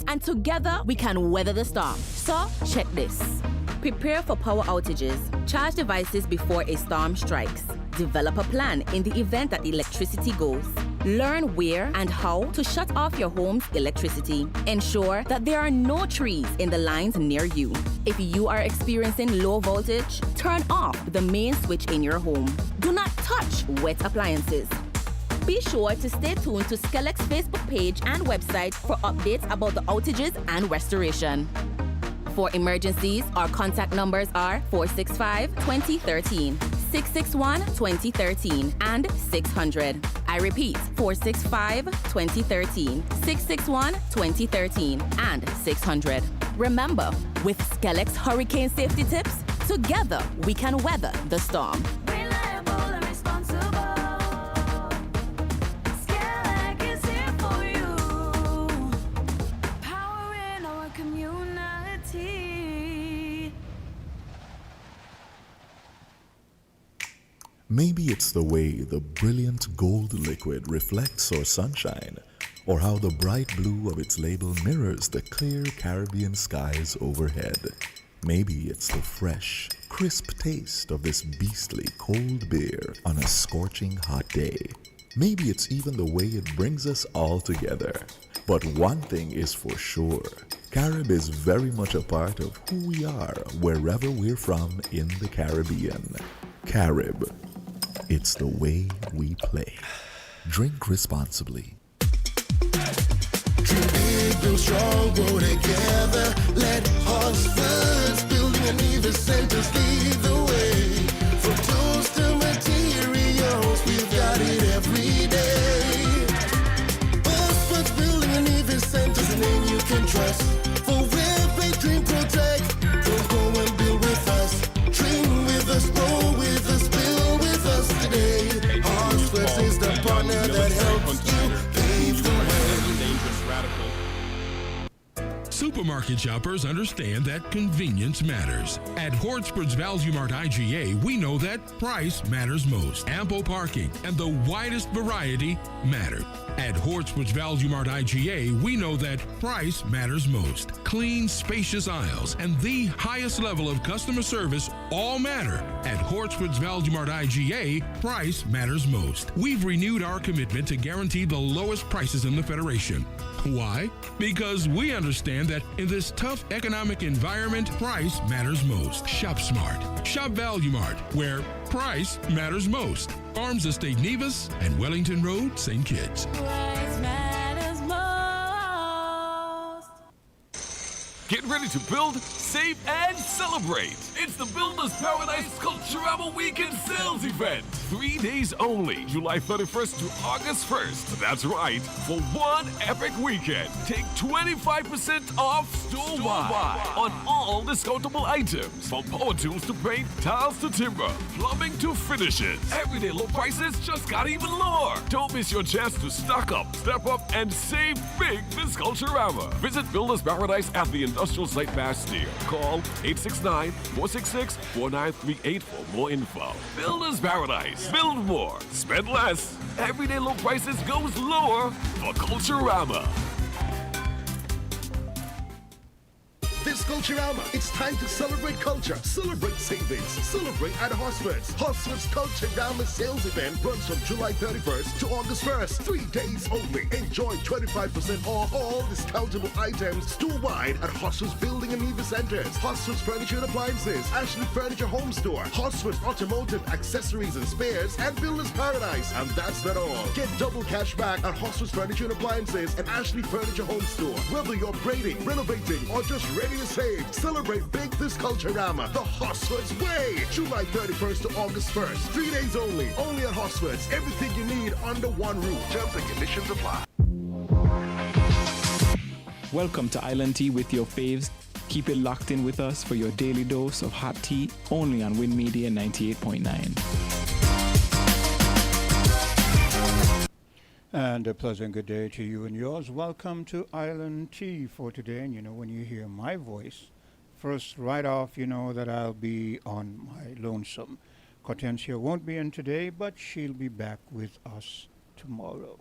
and together we can weather the storm. So, check this. Prepare for power outages. Charge devices before a storm strikes. Develop a plan in the event that electricity goes. Learn where and how to shut off your home's electricity. Ensure that there are no trees in the lines near you. If you are experiencing low voltage, turn off the main switch in your home. Do not touch wet appliances. Be sure to stay tuned to Skelex's Facebook page and website for updates about the outages and restoration. For emergencies, our contact numbers are 465-2013, 661-2013, and 600. I repeat, 465-2013, 661-2013, and 600. Remember, with Skelex Hurricane Safety Tips, together we can weather the storm. Maybe it's the way the brilliant gold liquid reflects our sunshine, or how the bright blue of its label mirrors the clear Caribbean skies overhead. Maybe it's the fresh, crisp taste of this beastly cold beer on a scorching hot day. Maybe it's even the way it brings us all together. But one thing is for sure, Carib is very much a part of who we are wherever we're from in the Caribbean. Carib. It's the way we play. Drink responsibly. Dream big, build strong, grow together. Let Hartsford's building and Nevis centers lead the way. From tools to materials, we've got it every day. Hartsford's building and Nevis centers, a name you can trust. For real, they dream protect. Don't go and build with us. Dream with us, grow with us, build with us today. Hartsford's is the partner that helps you pave the way. Supermarket shoppers understand that convenience matters. At Hortsport's Value Mart IGA, we know that price matters most. Ample parking and the widest variety matter. At Hortsport's Value Mart IGA, we know that price matters most. Clean, spacious aisles and the highest level of customer service all matter. At Hortsport's Value Mart IGA, price matters most. We've renewed our commitment to guarantee the lowest prices in the Federation. Why? Because we understand that in this tough economic environment, price matters most. Shop smart. Shop Value Mart, where price matters most. Farms Estate Nevis and Wellington Road, St. Kitts. Price matters most. Get ready to build, save, and celebrate. It's the Builders Paradise Culturama Weekend Sales Event. 3 days only, July 31st to August 1st. That's right, for one epic weekend. Take 25% off store-wide on all discountable items. From power tools to paint, tiles to timber, plumbing to finishes. Everyday low prices just got even lower. Don't miss your chance to stock up, step up, and save big this Culturama. Visit Builders Paradise at the Industrial Site Bastille. Call 869-466-4938 for more info. Builders Paradise. Build more. Spend less. Everyday low prices goes lower for Culturama. This Culturama, it's time to celebrate culture, celebrate savings, celebrate at Hartsford's. Hartsford's Culturama sales event runs from July 31st to August 1st. 3 days only. Enjoy 25% off all discountable items store-wide at Hartsford's Building and Nevis Centers, Hartsford's Furniture and Appliances, Ashley Furniture Home Store, Hartsford's Automotive Accessories and Spares, and Builders Paradise. And that's not all. Get double cash back at Hartsford's Furniture and Appliances and Ashley Furniture Home Store. Whether you're upgrading, renovating, or just ready to save, celebrate big this Culturama the Hartsford's way. July 31st to August 1st. 3 days only at Hartsford's. Everything you need under one roof. Terms and conditions apply. Welcome to Island Tea with your faves. Keep it locked in with us for your daily dose of hot tea only on Win Media 98.9. And a pleasant good day to you and yours. Welcome to Island Tea for today. And you know, when you hear my voice, first right off, you know that I'll be on my lonesome. Cortencia won't be in today, but she'll be back with us tomorrow.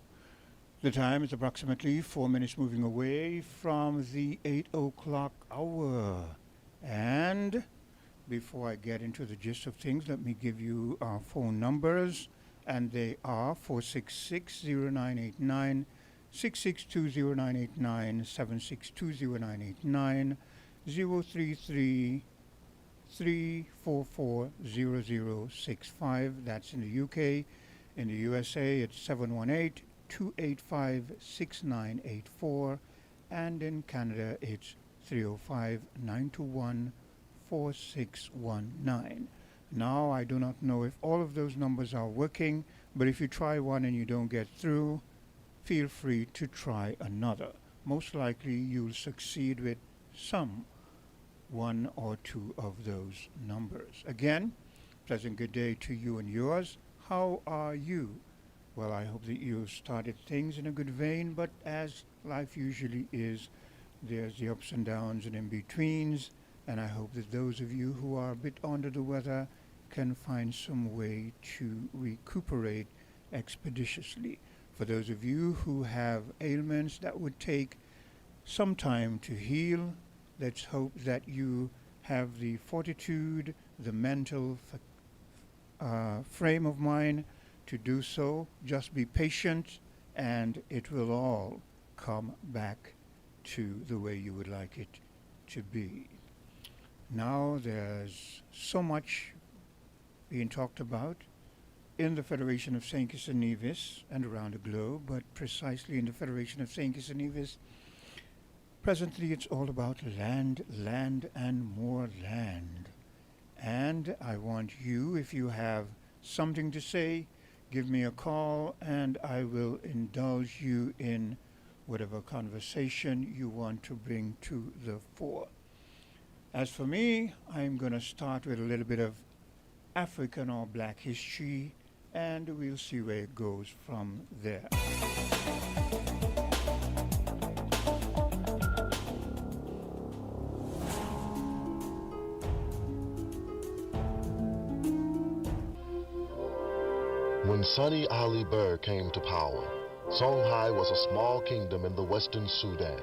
The time is approximately 4 minutes moving away from the 8 o'clock hour. And before I get into the gist of things, let me give you our phone numbers. And they are 466-0989, 662-0989, 762-0989, 033-344-0065. That's in the UK. In the USA, it's 718-285-6984. And in Canada, it's 305-921-4619. Now, I do not know if all of those numbers are working, but if you try one and you don't get through, feel free to try another. Most likely, you'll succeed with some one or two of those numbers. Again, pleasant good day to you and yours. How are you? Well, I hope that you started things in a good vein, but as life usually is, there's the ups and downs and in-betweens, and I hope that those of you who are a bit under the weather can find some way to recuperate expeditiously. For those of you who have ailments that would take some time to heal, let's hope that you have the fortitude, the mental frame of mind to do so. Just be patient, and it will all come back to the way you would like it to be. Now there's so much being talked about in the Federation of St. Kitts and Nevis and around the globe, but precisely in the Federation of St. Kitts and Nevis, presently it's all about land, land, and more land. And I want you, if you have something to say, give me a call and I will indulge you in whatever conversation you want to bring to the fore. As for me, I'm going to start with a little bit of African or black history, and we'll see where it goes from there. When Sonny Ali Burr came to power, Songhai was a small kingdom in the western Sudan.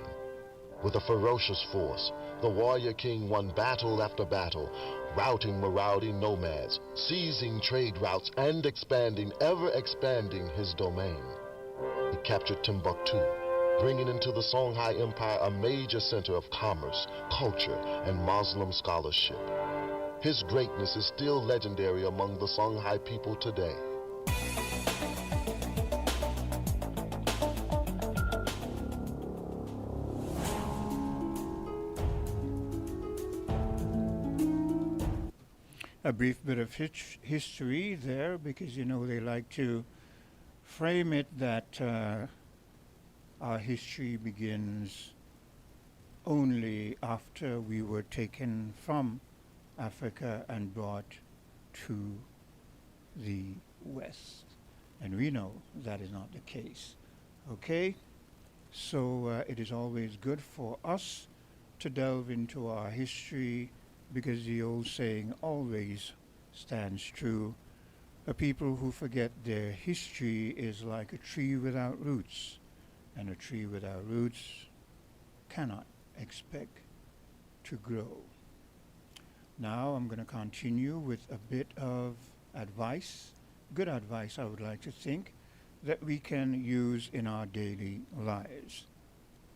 With a ferocious force, the warrior king won battle after battle, routing Maradi nomads, seizing trade routes, and ever expanding his domain. He captured Timbuktu, bringing into the Songhai Empire a major center of commerce, culture, and Muslim scholarship. His greatness is still legendary among the Songhai people today. A brief bit of history there, because you know they like to frame it that our history begins only after we were taken from Africa and brought to the West. And we know that is not the case. Okay? So it is always good for us to delve into our history, because the old saying always stands true. A people who forget their history is like a tree without roots, and a tree without roots cannot expect to grow. Now I'm going to continue with a bit of advice, good advice I would like to think, that we can use in our daily lives.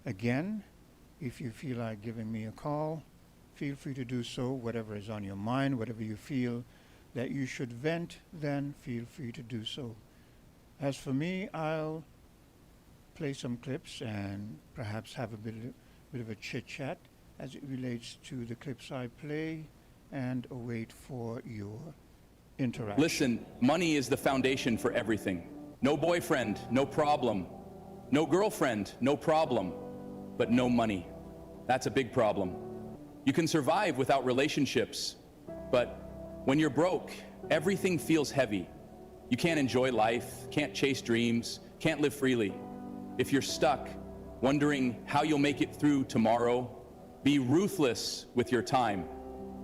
Again, if you feel like giving me a call, feel free to do so. Whatever is on your mind, whatever you feel that you should vent, then feel free to do so. As for me, I'll play some clips and perhaps have a bit of a chit-chat as it relates to the clips I play, and await for your interaction. Listen, money is the foundation for everything. No boyfriend, no problem. No girlfriend, no problem. But no money. That's a big problem. You can survive without relationships, but when you're broke, everything feels heavy. You can't enjoy life, can't chase dreams, can't live freely. If you're stuck, wondering how you'll make it through tomorrow, be ruthless with your time.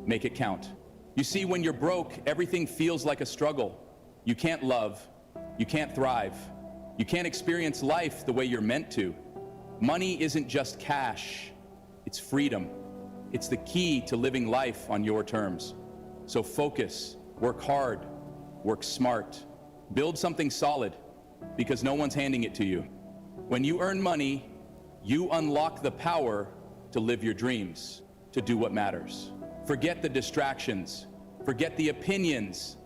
Make it count. You see, when you're broke, everything feels like a struggle. You can't love, you can't thrive, You can't experience life the way you're meant to. Money isn't just cash, it's freedom. It's the key to living life on your terms. So focus, work hard, work smart, build something solid, because no one's handing it to you. When you earn money, you unlock the power to live your dreams, to do what matters. Forget the distractions, forget the opinions.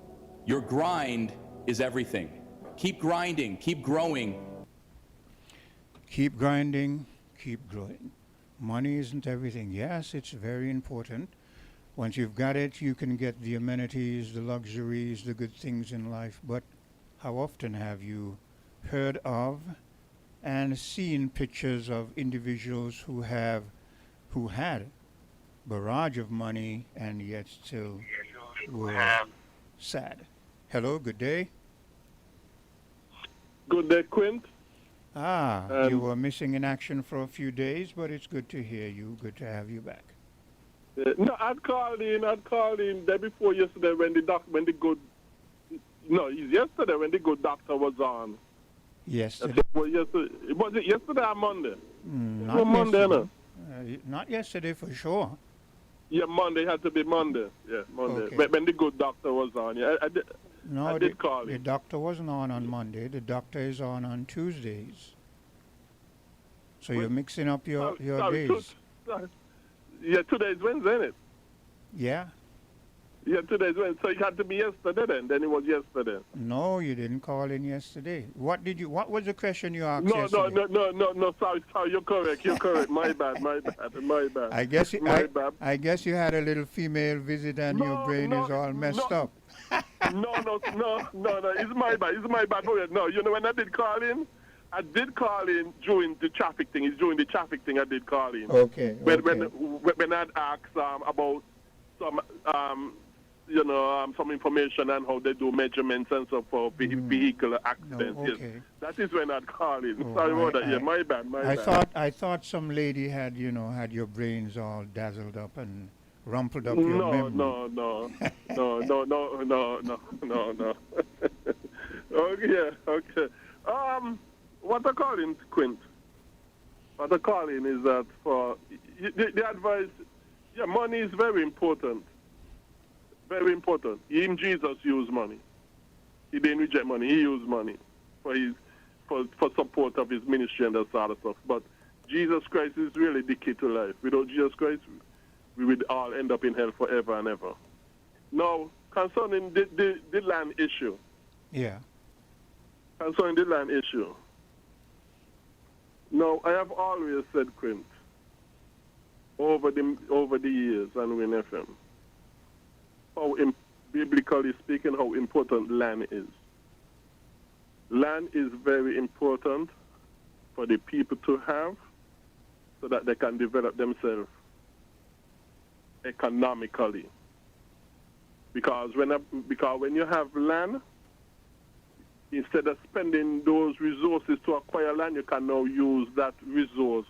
Your grind is everything. Keep grinding, keep growing. Keep grinding, keep growing. Money isn't everything. Yes, it's very important. Once you've got it, you can get the amenities, the luxuries, the good things in life. But how often have you heard of and seen pictures of individuals who had barrage of money and yet still were sad? Hello, good day. Good day, Quint. You were missing in action for a few days, but it's good to hear you. Good to have you back. No, I'd called in day before yesterday when the good doctor was on. Yesterday? Was it yesterday or Monday? Not Monday, yesterday. no? Not yesterday for sure. Yeah, Monday had to be Monday. Yeah, Monday. Okay. When the good doctor was on. Yeah, I did call the him. doctor wasn't on Monday. The doctor is on Tuesdays. So you're mixing up your days. Yeah, today is Wednesday, isn't it? Yeah? Yeah, today is Wednesday. So it had to be yesterday then. Then it was yesterday. No, you didn't call in yesterday. What was the question you asked No, yesterday? no, sorry, you're correct. My bad. I guess My bad. I guess you had a little female visit and your brain is all messed up. No, it's my bad. No, you know when I did call in during the traffic thing. It's during the traffic thing I did call in. Okay. When I'd asked about some some information on how they do measurements and stuff for vehicular accidents. No, okay. Yes, that is when I'd call in. Oh, Sorry about that. Yeah, my bad. I thought some lady had your brains all dazzled up and rumpled up your memory. No. Okay. What I call in, Quint? What I call in is that for the advice. Yeah, money is very important. Very important. Even Jesus used money. He didn't reject money. He used money for support of his ministry and that sort of stuff. But Jesus Christ is really the key to life. Without Jesus Christ, we would all end up in hell forever and ever. Now, concerning the land issue. Yeah. Concerning the land issue. Now, I have always said, Quint, over the years on WinFM, biblically speaking, how important land is. Land is very important for the people to have so that they can develop themselves economically. Because when you have land, instead of spending those resources to acquire land, you can now use that resource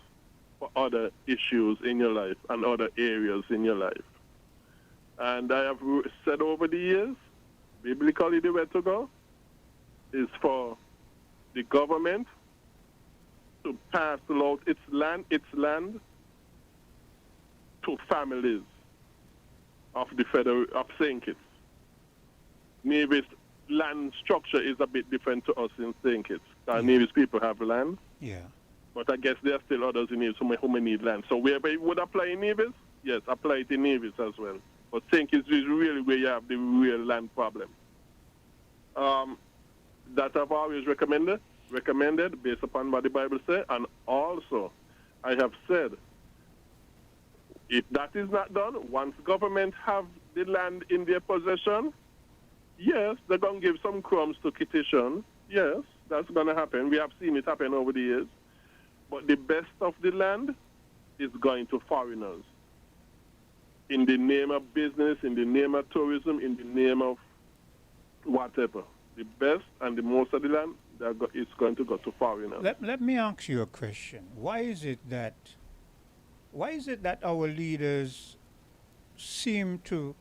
for other issues in your life and other areas in your life. And I have said over the years, biblically the way to go is for the government to pass out its land to families of St. Kitts. Nevis land structure is a bit different to us in St. Kitts. Nevis people have land. Yeah. But I guess there are still others in Nevis who may need land. So wherever it would apply in Nevis, yes, apply it in Nevis as well. But St. Kitts is really where you have the real land problem. That I've always recommended based upon what the Bible says. And also, I have said, if that is not done, once government have the land in their possession, yes, they're going to give some crumbs to Kittitian. Yes, that's going to happen. We have seen it happen over the years. But the best of the land is going to foreigners. In the name of business, in the name of tourism, in the name of whatever. The best and the most of the land is going to go to foreigners. Let me ask you a question. Why is it that our leaders seem to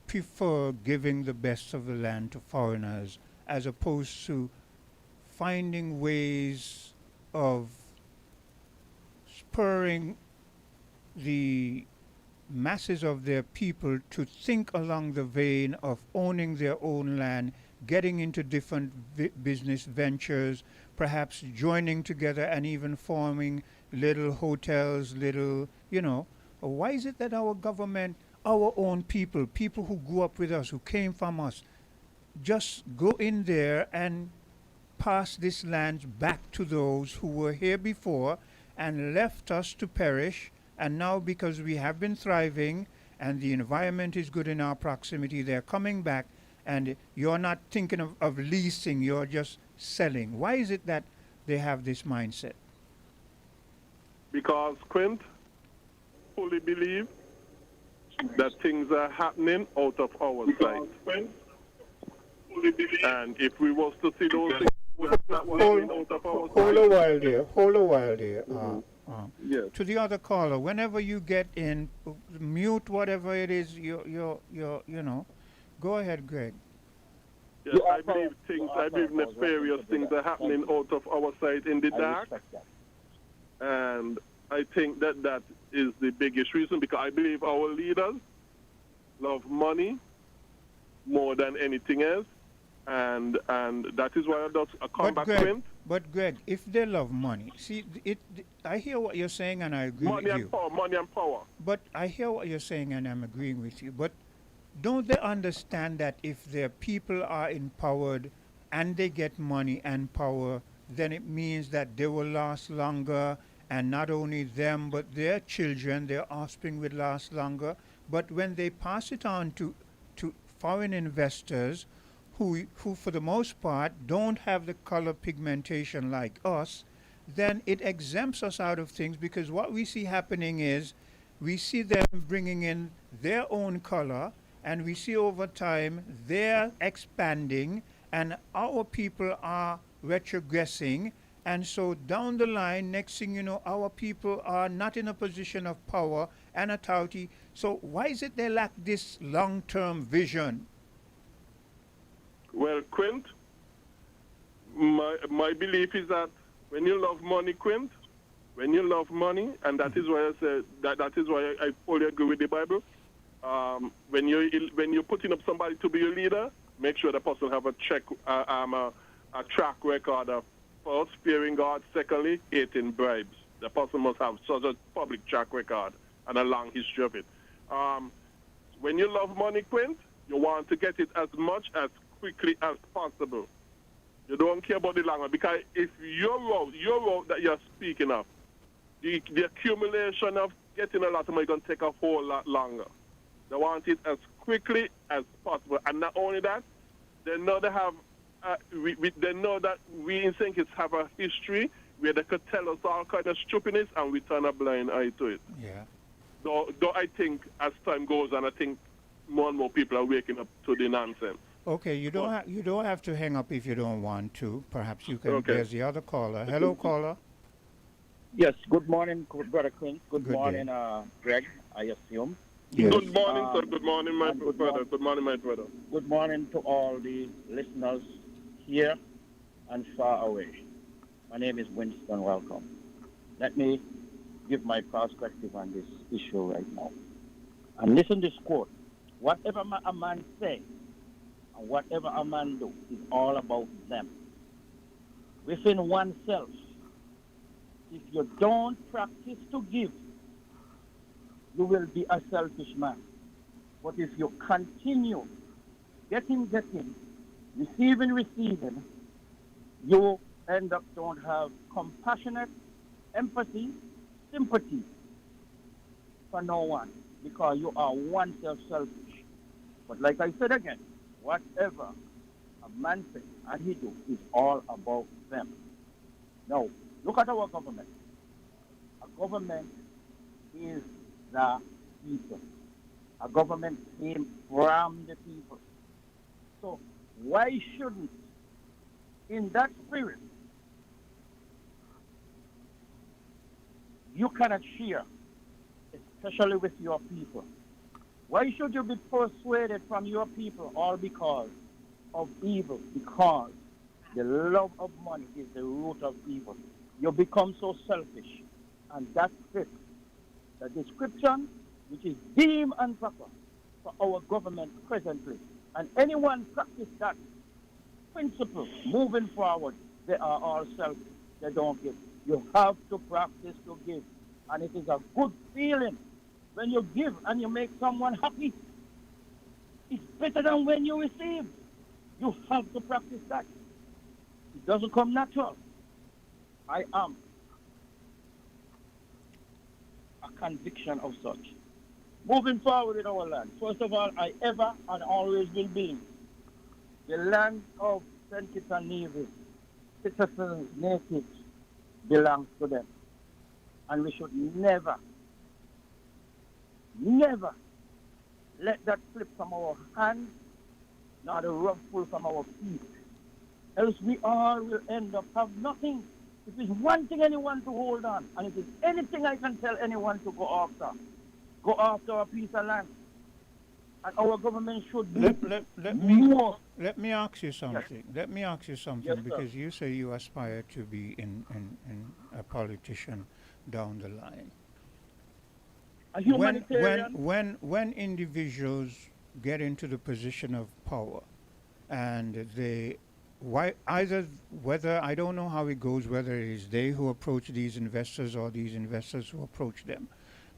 prefer giving the best of the land to foreigners as opposed to finding ways of spurring the masses of their people to think along the vein of owning their own land, getting into different business ventures, perhaps joining together and even forming little hotels, little, why is it that our government, our own people, people who grew up with us, who came from us, just go in there and pass this land back to those who were here before and left us to perish, and now because we have been thriving and the environment is good in our proximity, they're coming back, and you're not thinking of leasing, you're just selling. Why is it that they have this mindset? Because, Quint, fully believe that things are happening out of our sight. And if we was to see those things happening out of our sight... Hold a while there. Yes. To the other caller, whenever you get in, mute whatever it is, go ahead, Greg. Yes, I believe nefarious things are happening out of our sight in the dark. And I think that is the biggest reason, because I believe our leaders love money more than anything else. And that is why I come back to. But Greg, if they love money, see, I hear what you're saying and I agree with you. Money and power. But I hear what you're saying and I'm agreeing with you. But don't they understand that if their people are empowered and they get money and power, then it means that they will last longer, and not only them, but their children, their offspring will last longer. But when they pass it on to foreign investors, who for the most part don't have the color pigmentation like us, then it exempts us out of things, because what we see happening is we see them bringing in their own color, and we see over time they're expanding and our people are retrogressing. And so down the line, next thing you know, our people are not in a position of power and authority. So why is it they lack this long-term vision? Well, Quint, my belief is that when you love money, Quint, when you love money, and that is why I said that is why I fully agree with the Bible. When you're putting up somebody to be your leader, make sure the person have a track record of first fearing God, secondly hating bribes. The person must have such a public track record and a long history of it. When you love money, Quint, you want to get it as much as quickly as possible. You don't care about the longer, because if your route that you're speaking of, the accumulation of getting a lot of money is going to take a whole lot longer. They want it as quickly as possible. And not only that, they know they have, they know that we in St. Kitts have a history where they could tell us all kind of stupidness and we turn a blind eye to it. Yeah. Though I think as time goes on, I think more and more people are waking up to the nonsense. Okay, you don't have to hang up if you don't want to. Perhaps you can. Okay. There's the other caller. Hello, caller. Yes. Good morning, Brother Quinn. Good morning, Greg. I assume. Yes. Good morning, sir. Good morning, my brother. Good morning, my brother. Good morning to all the listeners here and far away. My name is Winston. Welcome. Let me give my perspective on this issue right now. And listen to this quote: "Whatever a man say and whatever a man do is all about them. Within oneself, if you don't practice to give, you will be a selfish man. But if you continue getting, receiving, you end up don't have compassionate empathy, sympathy for no one, because you are oneself selfish. But like I said again, whatever a man says and he do is all about them. Now, look at our government. A government is the people. A government came from the people. So why shouldn't, in that spirit, you cannot share, especially with your people? Why should you be persuaded from your people all because of evil? Because The love of money is the root of evil. You become so selfish. And that fits the description which is deemed and proper for our government presently. And anyone practice that principle moving forward, they are all selfish. They don't give. You have to practice to give. And it is a good feeling when you give and you make someone happy. It's better than when you receive. You have to practice that. It doesn't come natural. I am a conviction of such. Moving forward with our land. First of all, I ever and always will believe the land of St. Kitts and Nevis, citizens, natives, belongs to them. And we should never, never let that slip from our hands, nor the rug pull from our feet. Else we all will end up have nothing. If there's one thing anyone to hold on, and if there's anything I can tell anyone to go after a piece of land. And our government should be more. Let me ask you something. Yes. Let me ask you something, Yes, because sir. you say you aspire to be in a politician down the line. A humanitarian. When individuals get into the position of power, and whether I don't know how it goes, whether it is they who approach these investors or these investors who approach them.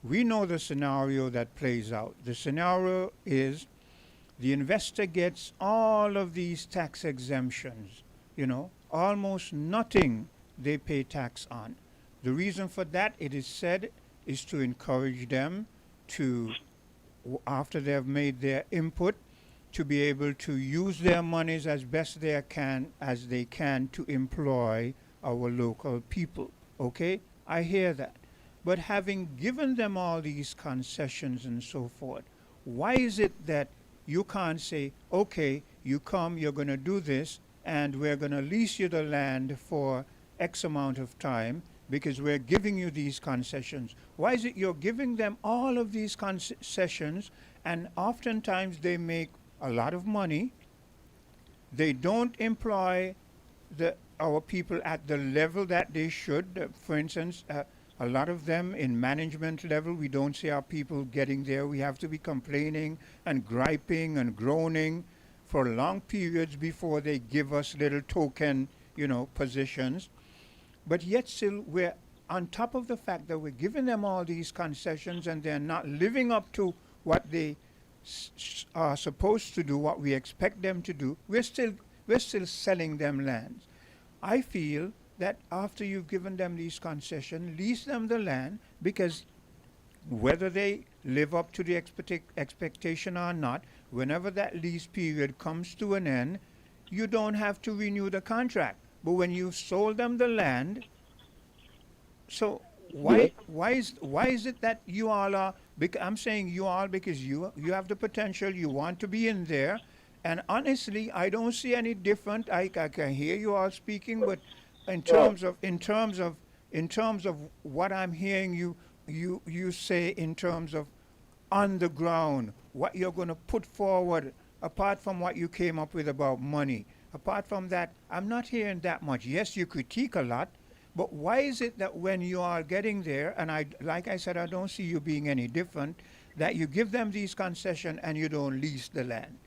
We know the scenario that plays out. The scenario is the investor gets all of these tax exemptions, almost nothing they pay tax on. The reason for that, it is said, is to encourage them to, after they have made their input, to be able to use their monies as best they can to employ our local people. Okay? I hear that. But having given them all these concessions and so forth, why is it that you can't say, okay, you come, you're going to do this, and we're going to lease you the land for X amount of time because we're giving you these concessions? Why is it you're giving them all of these concessions, and oftentimes they make a lot of money? They don't employ our people at the level that they should. For instance, a lot of them in management level, we don't see our people getting there. We have to be complaining and griping and groaning for long periods before they give us little token, positions. But yet still, we're on top of the fact that we're giving them all these concessions and they're not living up to what they are supposed to do, what we expect them to do. We're still selling them lands. I feel that after you've given them these concessions, lease them the land, because whether they live up to the expectation or not, whenever that lease period comes to an end, you don't have to renew the contract. But when you've sold them the land, so why is it that you all are? I'm saying you all because you have the potential. You want to be in there, and honestly, I don't see any different. I can hear you all speaking, but in terms of what I'm hearing you say in terms of on the ground, what you're going to put forward, apart from what you came up with about money. Apart from that, I'm not hearing that much. Yes, you critique a lot, but why is it that when you are getting there, and like I said, I don't see you being any different, that you give them these concessions and you don't lease the land?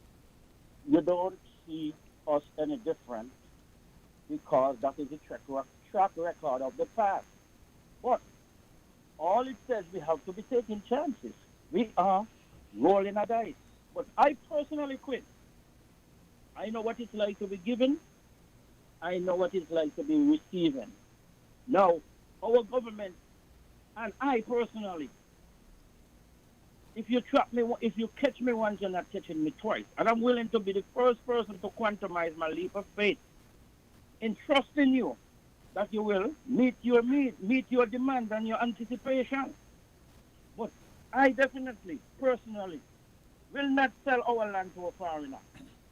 You don't see us any different because that is the track record of the past. But all it says, we have to be taking chances. We are rolling a dice. But I personally quit. I know what it's like to be given. I know what it's like to be receiving. Now, our government and I personally, if you catch me once, you're not catching me twice. And I'm willing to be the first person to quantumize my leap of faith in trusting you that you will meet your demand and your anticipation. But I definitely, personally, will not sell our land to a foreigner.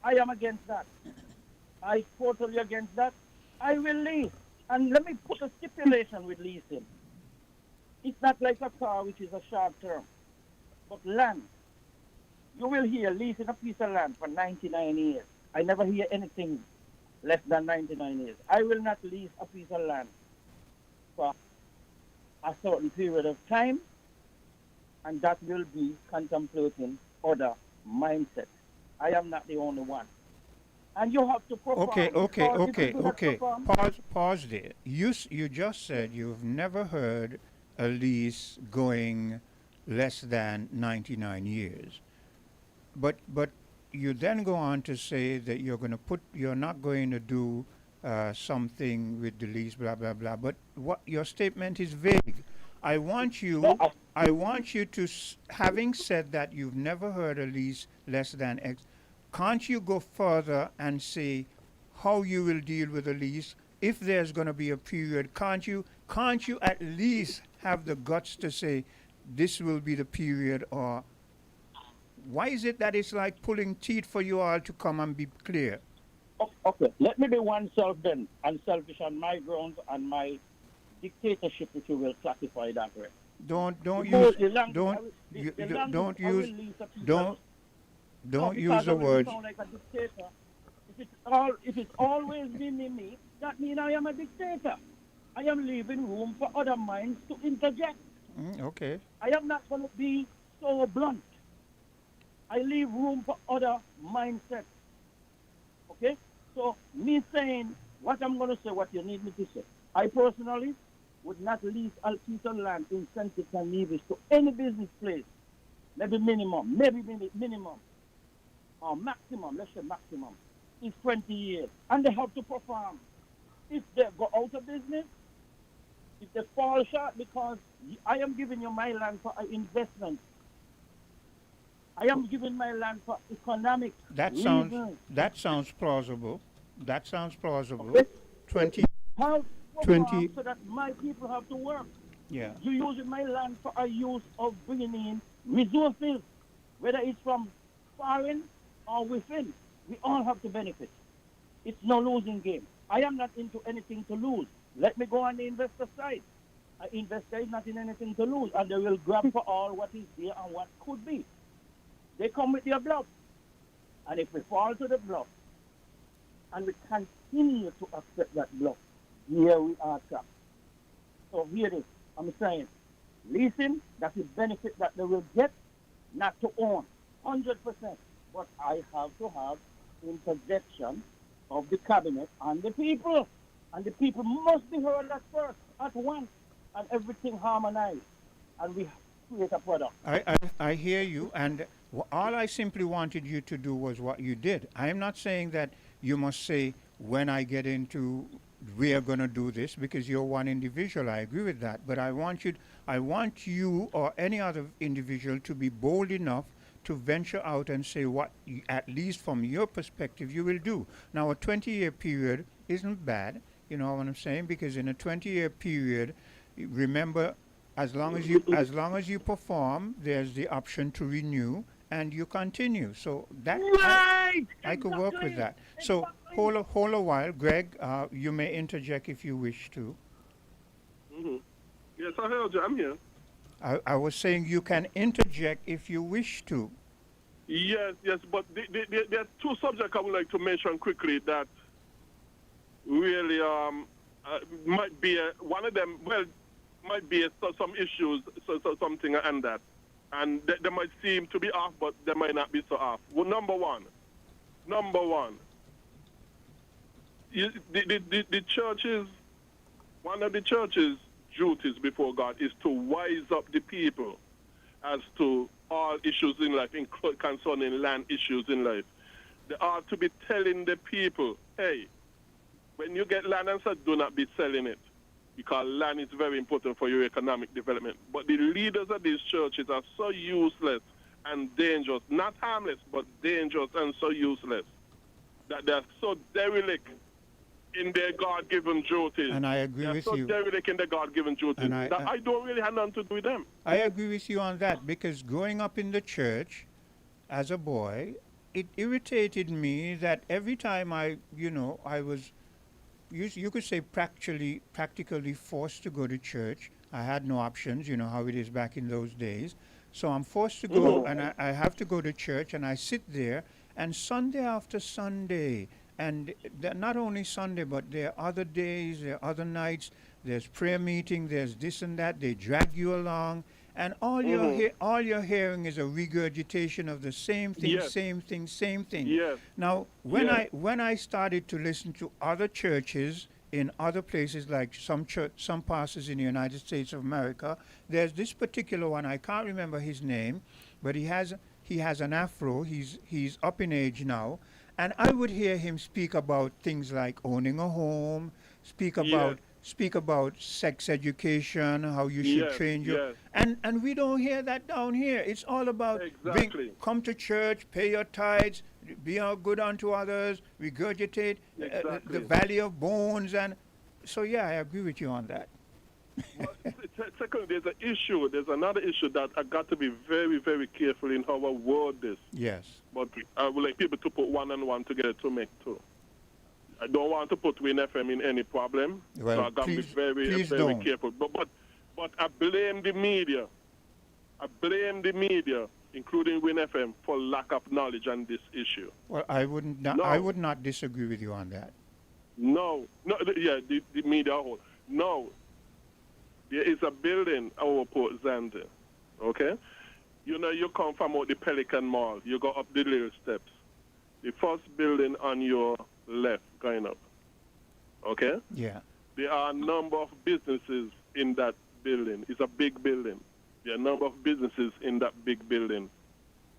I am against that. I totally against that. I will lease. And let me put a stipulation with leasing. It's not like a car, which is a short term. But land. You will hear leasing a piece of land for 99 years. I never hear anything less than 99 years. I will not lease a piece of land for a certain period of time, and that will be contemplating other mindset. I am not the only one. And you have to perform. Okay, because if you do not perform- Pause there. You just said you've never heard a lease going less than 99 years. But you then go on to say that you're not going to do something with the lease, blah blah blah. But what your statement is vague. I want you to, having said that you've never heard a lease less than X, can't you go further and say how you will deal with a lease if there's going to be a period? Can't you at least have the guts to say this will be the period? Or why is it that it's like pulling teeth for you all to come and be clear? Okay, let me be oneself then, unselfish on my grounds and my dictatorship, if you will classify that way. Don't Because use the language don't use the words. Sound like a dictator. If it's always me, that means I am a dictator. I am leaving room for other minds to interject. Okay. I am not going to be so blunt. I leave room for other mindsets. Okay? So, me saying what I'm going to say, what you need me to say. I personally would not lease a piece of land in St. and Nevis to any business place. Maybe minimum, or maximum, let's say maximum, is 20 years. And they have to perform. If they go out of business, if they fall short, because I am giving you my land for investment. I am giving my land for economic reasons. That sounds plausible. Okay. 20 How 20 so that my people have to work. Yeah. You using my land for a use of bringing in resources, whether it's from foreign or within. We all have to benefit. It's no losing game. I am not into anything to lose. Let me go on the investor side. An investor is not in anything to lose, and they will grab for all what is there and what could be. They come with their bluff. And if we fall to the bluff, and we continue to accept that bluff, here we are trapped. So here it is. I'm saying, leasing, that's the benefit that they will get, not to own, 100%. But I have to have interjection of the cabinet and the people. And the people must be heard at first, at once, and everything harmonized. And we create a product. I hear you, and all I simply wanted you to do was what you did. I am not saying that you must say, when I get into, we are going to do this, because you're one individual. I agree with that. But I want you or any other individual to be bold enough to venture out and say what, at least from your perspective, you will do. Now, a 20-year period isn't bad, you know what I'm saying? Because in a 20-year period, remember, as long as you perform, there's the option to renew, and you continue. So that I could work with that. So hold a while, Greg. You may interject if you wish to. Mm-hmm. Yes, I heard you. I'm here. I was saying you can interject if you wish to. Yes, but there are two subjects I would like to mention quickly that really might be one of them. Well, might be some issues, something and that, and they might seem to be off, but they might not be so off. Well, number one, the churches, one of the churches' duties before God is to wise up the people as to all issues in life, concerning land issues in life. They are to be telling the people, hey, when you get land and such, do not be selling it, because land is very important for your economic development. But the leaders of these churches are so useless and dangerous, not harmless, but dangerous and so useless, that they're so derelict in their God-given duties. And I agree with you. They're so derelict in their God-given duties that I don't really have nothing to do with them. I agree with you on that, because growing up in the church as a boy, it irritated me that every time I was, you could say practically forced to go to church. I had no options, you know how it is back in those days. So I'm forced to go, and I have to go to church, and I sit there, and Sunday after Sunday, not only Sunday, but there are other days, there are other nights. There's prayer meeting, there's this and that. They drag you along, and all you're hearing is a regurgitation of the same thing, Yes. same thing, same thing. Yes. Now, when I started to listen to other churches in other places, like some pastors in the United States of America, there's this particular one. I can't remember his name, but he has an afro. He's up in age now, and I would hear him speak about things like owning a home, speak about sex education, how you should train your and we don't hear that down here. It's all about come to church, pay your tithes, be good unto others, regurgitate the valley of bones, and so I agree with you on that. Second, there's an issue. There's another issue that I got to be very, very careful in how I word this. Yes. But I would like people to put one and one together to make two. I don't want to put WinFM in any problem, well, so I got to be very, very careful. But I blame the media. I blame the media, including WinFM, for lack of knowledge on this issue. Well, I would not disagree with you on that. The media whole. No, there is a building over Port Zante, okay? You come from out the Pelican Mall. You go up the little steps. The first building on your left going up, okay? Yeah. There are a number of businesses in that building. It's a big building. There are a number of businesses in that big building.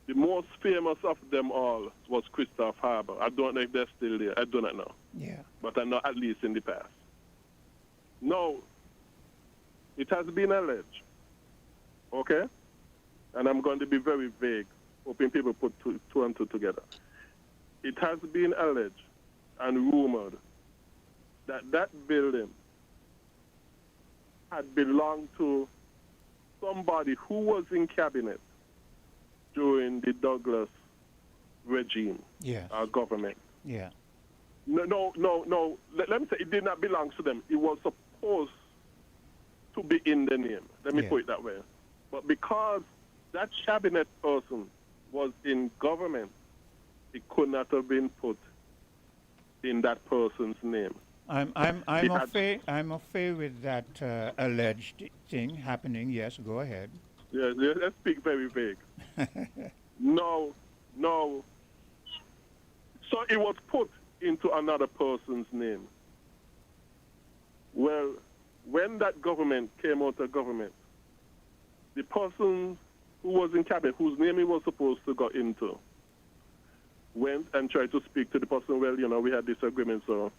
The most famous of them all was Christoph Harbour. I don't know if they're still there. I do not know. Yeah. But I know at least in the past. No, it has been alleged, okay? And I'm going to be very vague, hoping people put two and two together. It has been alleged and rumored that building had belonged to somebody who was in cabinet during the Douglas regime, our government. Yeah. No. Let me say it did not belong to them. It was supposed to be in the name. Let me put it that way. But because that cabinet person was in government, it could not have been put in that person's name. I'm afraid with that alleged thing happening. Yes, go ahead. Yeah, let's speak very vague. No. So it was put into another person's name. Well, when that government came out of government, the person who was in cabinet, whose name he was supposed to go into, went and tried to speak to the person. Well, we had disagreement, so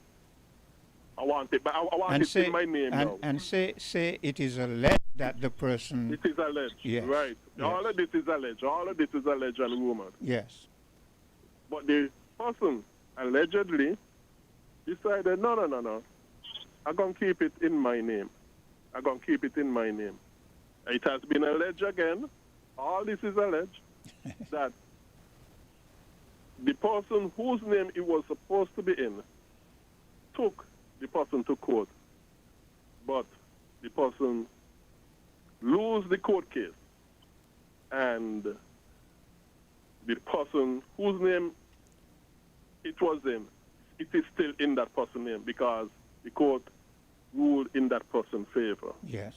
I want it, but I want it in my name now. And say it is alleged that the person... It is alleged, right. Yes. All of this is alleged. All of this is alleged and rumored. Yes. But the person allegedly decided, no. I'm going to keep it in my name. It has been alleged again. All this is alleged that the person whose name it was supposed to be in took the person to court, but the person lose the court case, and the person whose name it was in, it is still in that person's name because the court ruled in that person's favor. Yes.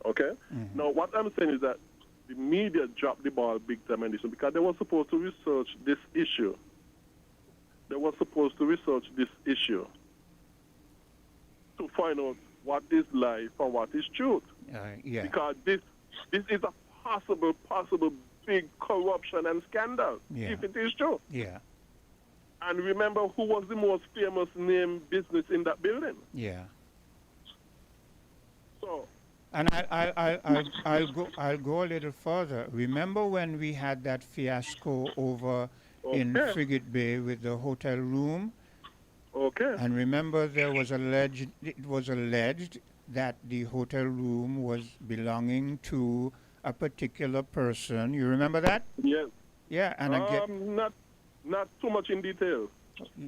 Okay? Mm-hmm. Now, what I'm saying is that the media dropped the ball big time on this one because they were supposed to research this issue. To find out what is life and what is truth. Because this is a possible big corruption and scandal, if it is true. Yeah. And remember who was the most famous name business in that building? Yeah. So. And I'll go a little further. Remember when we had that fiasco over in Frigate Bay with the hotel room? Okay. And remember it was alleged that the hotel room was belonging to a particular person. You remember that? Yes. Yeah, and again, not too much in detail.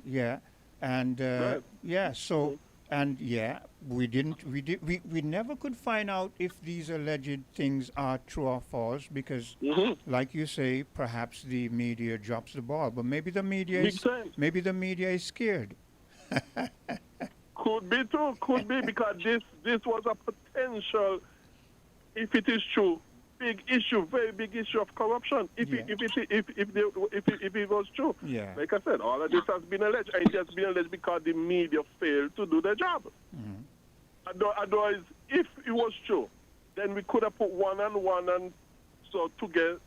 Yeah, and right. yeah. So And yeah, we never could find out if these alleged things are true or false because, like you say, perhaps the media drops the ball. But maybe the media Big time. maybe the media is scared. Could be too. Could be because this was a potential, if it is true, big issue, very big issue of corruption. If it was true, Yeah. like I said, all of this has been alleged, and it has been alleged because the media failed to do their job. Otherwise, if it was true, then we could have put one and one and so together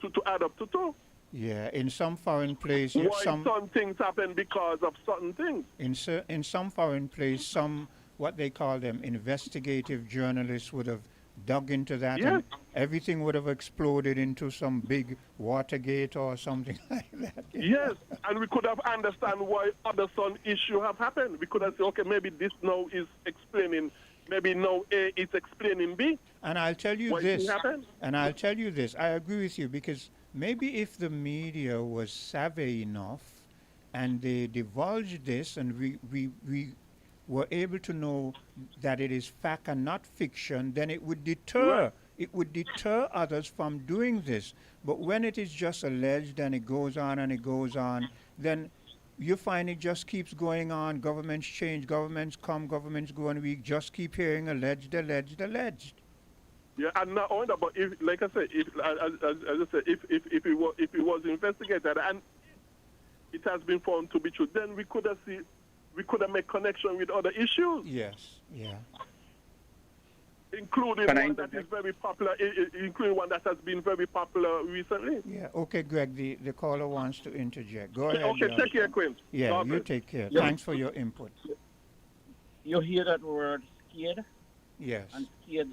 to add up to two. Yeah, in some foreign place, Why some things happen because of certain things. in some foreign place, some what they call them investigative journalists would have dug into that, Yes. and everything would have exploded into some big Watergate or something like that. Yes, and we could have understand why other some issue have happened. We could have said, okay, maybe this now is explaining, maybe now A is explaining B. And I'll tell you Why this, it happened? and I'll tell you this, I agree with you because maybe if the media was savvy enough and they divulged this and we were able to know that it is fact and not fiction, then it would deter others from doing this. But when it is just alleged and it goes on, then you find it just keeps going on. Governments change, governments come, governments go, and we just keep hearing alleged. Yeah, and not only that, but if, like I said, if as I said, if it was investigated and it has been found to be true, then we could have made connection with other issues. Yes, yeah. Including one that is very popular, including one that has been very popular recently. Yeah. Okay, Greg. The caller wants to interject. Go ahead. Okay, take care, Quinn. Yeah, God you bless. take care. Yeah. Thanks for your input. You hear that word scared? Yes. And scared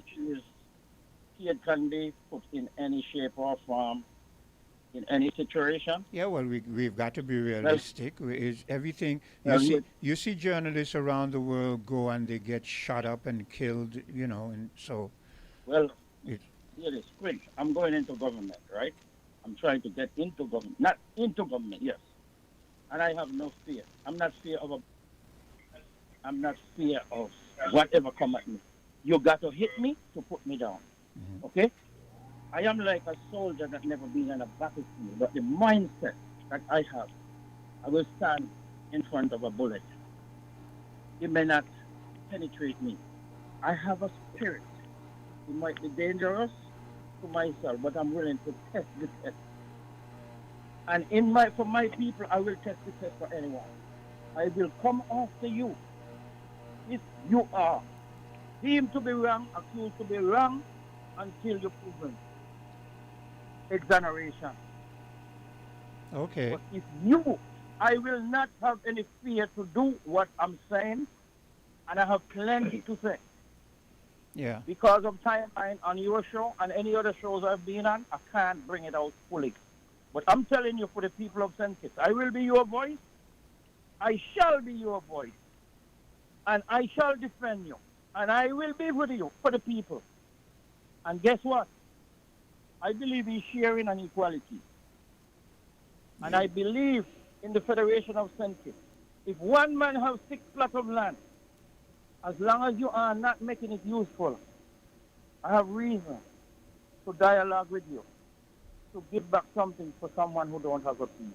can be put in any shape or form, in any situation. Yeah, well, we've got to be realistic. Is everything you see journalists around the world go and they get shot up and killed, and so. Well, here is Quinn. I'm going into government, right? I'm trying to get into government, not into government, yes. And I have no fear. I'm not fear of whatever come at me. You got to hit me to put me down. Okay? I am like a soldier that never been on a battlefield, but the mindset that I have, I will stand in front of a bullet. It may not penetrate me. I have a spirit. It might be dangerous to myself, but I'm willing to test the test. And for my people, I will test the test for anyone. I will come after you if you are deemed to be wrong, accused to be wrong, until you're proven exoneration. Okay. But I will not have any fear to do what I'm saying, and I have plenty to say. Yeah. Because of timeline on your show and any other shows I've been on, I can't bring it out fully. But I'm telling you, for the people of St. Kitts, I will be your voice. I shall be your voice. And I shall defend you. And I will be with you for the people. And guess what? I believe in sharing and equality. And I believe in the Federation of St. Kitts. If one man has 6 plots of land, as long as you are not making it useful, I have reason to dialogue with you, to give back something for someone who don't have a piece.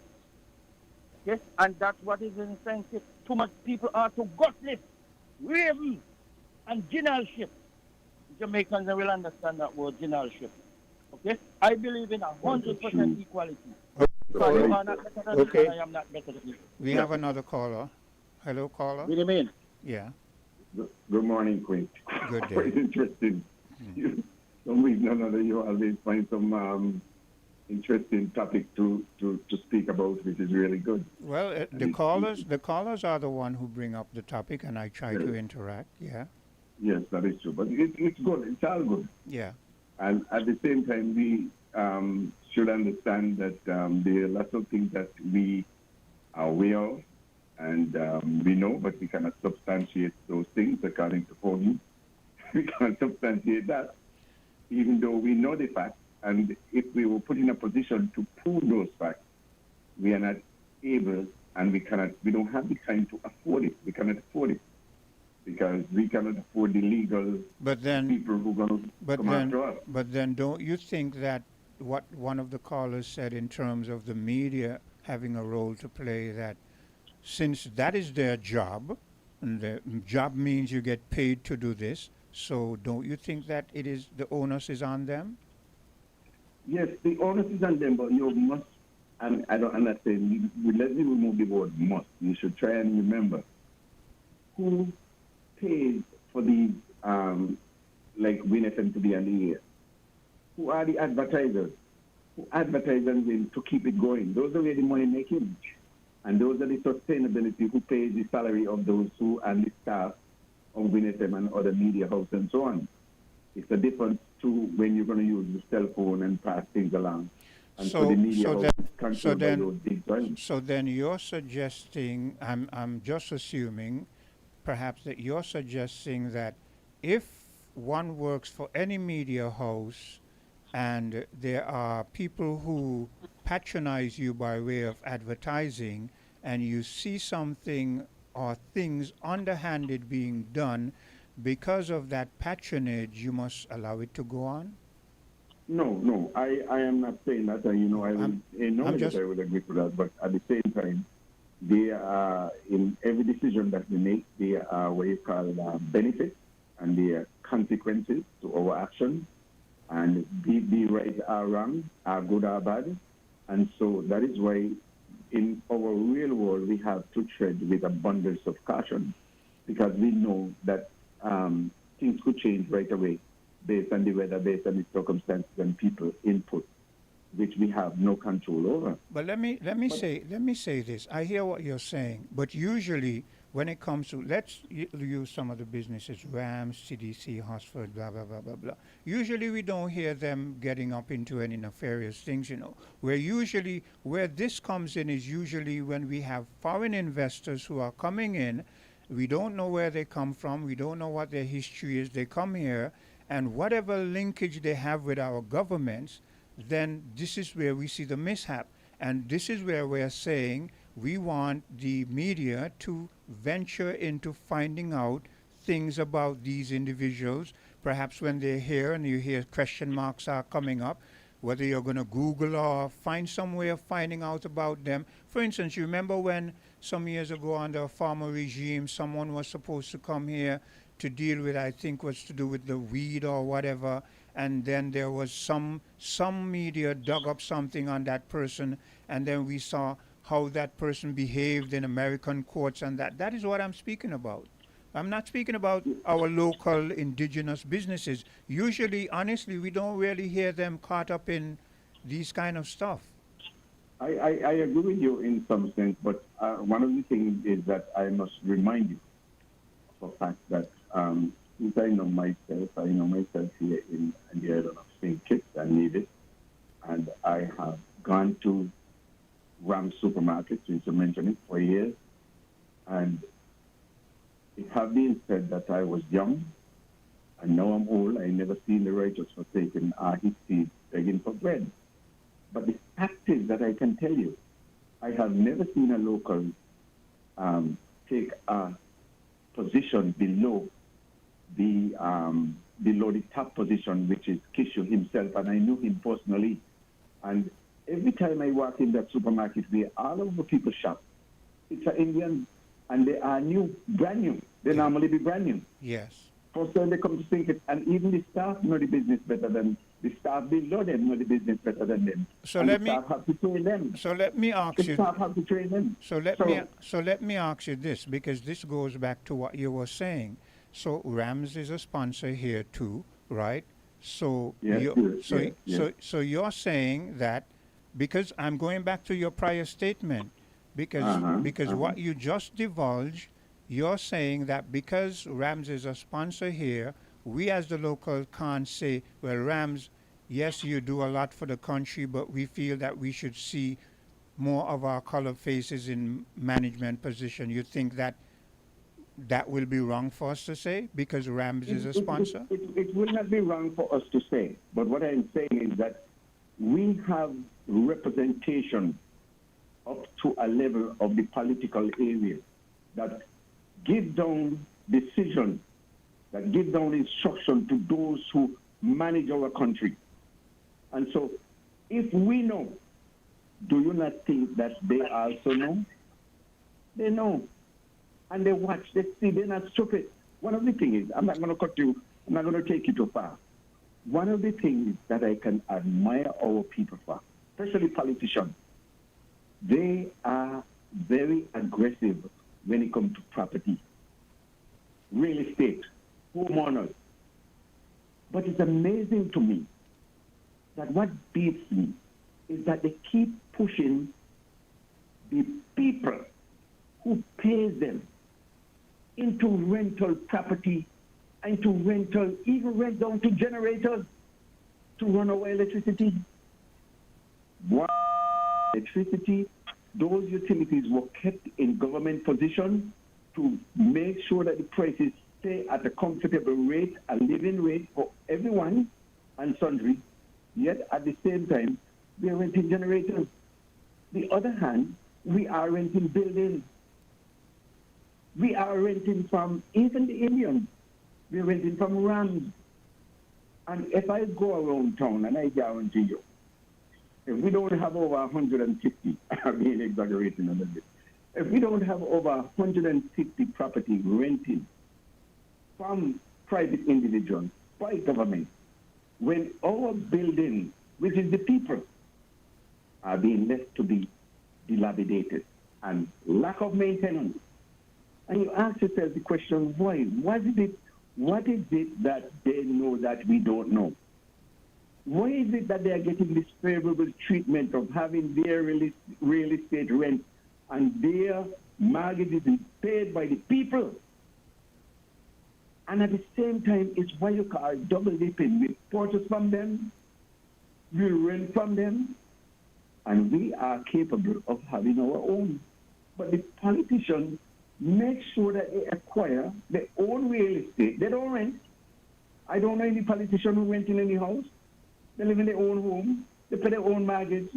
Yes, and that's what is in St. Kitts. Too much people are to gutless, raven, and generalship. Jamaicans will understand that word, generalship. Okay? I believe in 100% equality. Because you are not better than me, and I am not better than you. We have another caller. Hello, caller. What do you mean? Yeah. Good morning, Quinn. Good day. Quite interesting. Some reason or another, you always find some interesting topic to speak about, which is really good. Well, the callers are the one who bring up the topic, and I try to interact. Yeah. Yes, that is true. But it's good. It's all good. Yeah. And at the same time, we should understand that there are lots of things that we are aware of and we know, but we cannot substantiate those things according to Pony. We cannot substantiate that, even though we know the facts. And if we were put in a position to prove those facts, we are not able, and we don't have the time to afford it. We cannot afford it. because we cannot afford the legal people who are going to come after us. But then don't you think that what one of the callers said in terms of the media having a role to play, that since that is their job, and the job means you get paid to do this, so don't you think that it is the onus is on them? Yes, the onus is on them, but you must, and I don't understand, let me remove the word must. You should try and remember who pays for these, like WinFM to be on the air. Who are the advertisers? Who advertise them to keep it going? Those are where the money making. And those are the sustainability who pays the salary of those who and the staff of WinFM and other media houses and so on. It's a difference to when you're going to use the cell phone and pass things along. And so the media so then you're suggesting, I'm just assuming, perhaps that you're suggesting that if one works for any media house and there are people who patronize you by way of advertising and you see something or things underhanded being done, because of that patronage, you must allow it to go on? No, I am not saying that. I would agree to that. But at the same time, they are, in every decision that we make, there are what you call benefits and there are consequences to our actions. And be right or wrong, are good or bad. And so that is why in our real world, we have to tread with abundance of caution, because we know that things could change right away based on the weather, based on the circumstances and people input, which we have no control over. But let me say this. I hear what you're saying, but usually when it comes to, let's use some of the businesses, Rams, CDC, Hosford, blah, blah, blah, blah, blah. Usually we don't hear them getting up into any nefarious things, Where this comes in is usually when we have foreign investors who are coming in. We don't know where they come from. We don't know what their history is. They come here, and whatever linkage they have with our governments, then this is where we see the mishap. And this is where we're saying we want the media to venture into finding out things about these individuals. Perhaps when they're here and you hear question marks are coming up, whether you're going to Google or find some way of finding out about them. For instance, you remember when some years ago under a former regime, someone was supposed to come here to deal with, I think was to do with the weed or whatever, and then there was some media dug up something on that person, and then we saw how that person behaved in American courts, and that is what I'm speaking about. I'm not speaking about our local indigenous businesses. Usually, honestly, we don't really hear them caught up in these kind of stuff. I agree with you in some sense, but one of the things is that I must remind you of the fact that since I know myself here in the island of St. Kitts and Nevis, and I have gone to Ram supermarkets, since you mentioned it, for years, and it have been said that I was young, and now I'm old. I never seen the righteous forsaken or his seed begging for bread. But the fact is that I can tell you, I have never seen a local take a position below the top position, which is Kishu himself, and I knew him personally. And every time I walk in that supermarket where all of the people shop, it's an Indian, and they are brand new. They normally be brand new. Yes. First time they come to think it, and even the staff know the business better than the staff below them know the business better than them. So and let the me staff have to train them. So let me ask the you. Staff have to train them. So let me ask you this, because this goes back to what you were saying. So Rams is a sponsor here too, right? So so you're saying that, because I'm going back to your prior statement, because what you just divulged, you're saying that because Rams is a sponsor here, we as the local can't say, well, Rams, yes, you do a lot for the country, but we feel that we should see more of our colored faces in management position. You think that will be wrong for us to say because Rams is a sponsor? It will not be wrong for us to say, but what I'm saying is that we have representation up to a level of the political area that give down decisions, that give down instruction to those who manage our country. And so, if we know, do you not think that they also know? They know. And they watch, they see, they're not stupid. One of the things is, I'm not going to cut you, I'm not going to take you too far. One of the things that I can admire our people for, especially politicians, they are very aggressive when it comes to property, real estate, homeowners. But it's amazing to me that what beats me is that they keep pushing the people who pays them into rental property, into rental, even rent down to generators to run our electricity. What electricity, those utilities were kept in government position to make sure that the prices stay at a comfortable rate, a living rate for everyone and sundry. Yet at the same time, we are renting generators. The other hand, we are renting buildings. We are renting from even the Indians. We're renting from Rams. And if I go around town, and I guarantee you, if we don't have over 150, I'm being exaggerating a little bit, if we don't have over 150 property rented from private individuals by government, when our buildings, which is the people, are being left to be dilapidated and lack of maintenance, and you ask yourself the question, why? What is it that they know that we don't know? Why is it that they are getting this favorable treatment of having their real estate rent and their mortgages paid by the people? And at the same time, it's why you call double dipping. We purchase from them, we rent from them, and we are capable of having our own. But the politicians make sure that they acquire their own real estate. They don't rent. I don't know any politician who rent in any house. They live in their own home. They pay their own mortgage.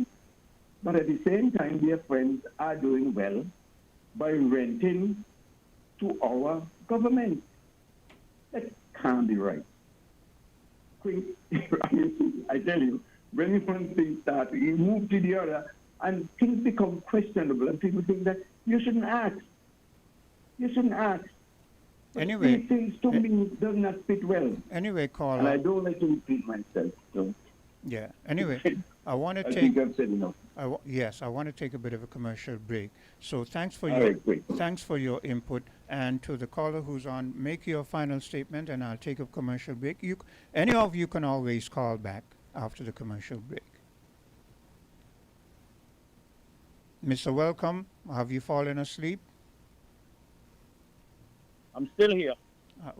But at the same time, their friends are doing well by renting to our government. That can't be right. I tell you, when one thing starts, you move to the other, and things become questionable, and people think that you shouldn't ask. You shouldn't ask. Anyway, these things to me does not fit well. Anyway, caller. And I don't like to repeat myself. So. Yeah. Anyway, I want to take. I think I've said enough. Yes, I want to take a bit of a commercial break. So thanks for your input, and to the caller who's on, make your final statement, and I'll take a commercial break. Any of you can always call back after the commercial break. Mr. Welcome, have you fallen asleep? I'm still here.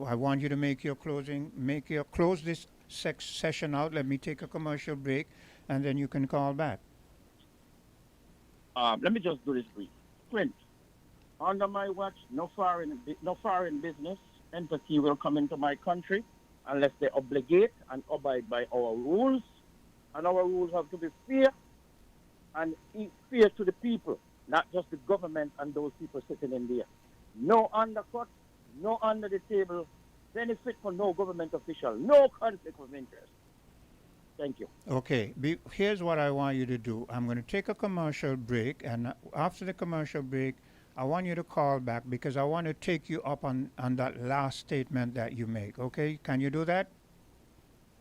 I want you to close this session out. Let me take a commercial break, and then you can call back. Let me just do this brief. Clint, under my watch, no foreign business entity will come into my country unless they obligate and abide by our rules. And our rules have to be fair and fair to the people, not just the government and those people sitting in there. No undercut, no under the table benefit for no government official, no conflict of interest. Thank you. Okay, here's what I want you to do. I'm going to take a commercial break, and after the commercial break, I want you to call back because I want to take you up on that last statement that you make. Okay, can you do that?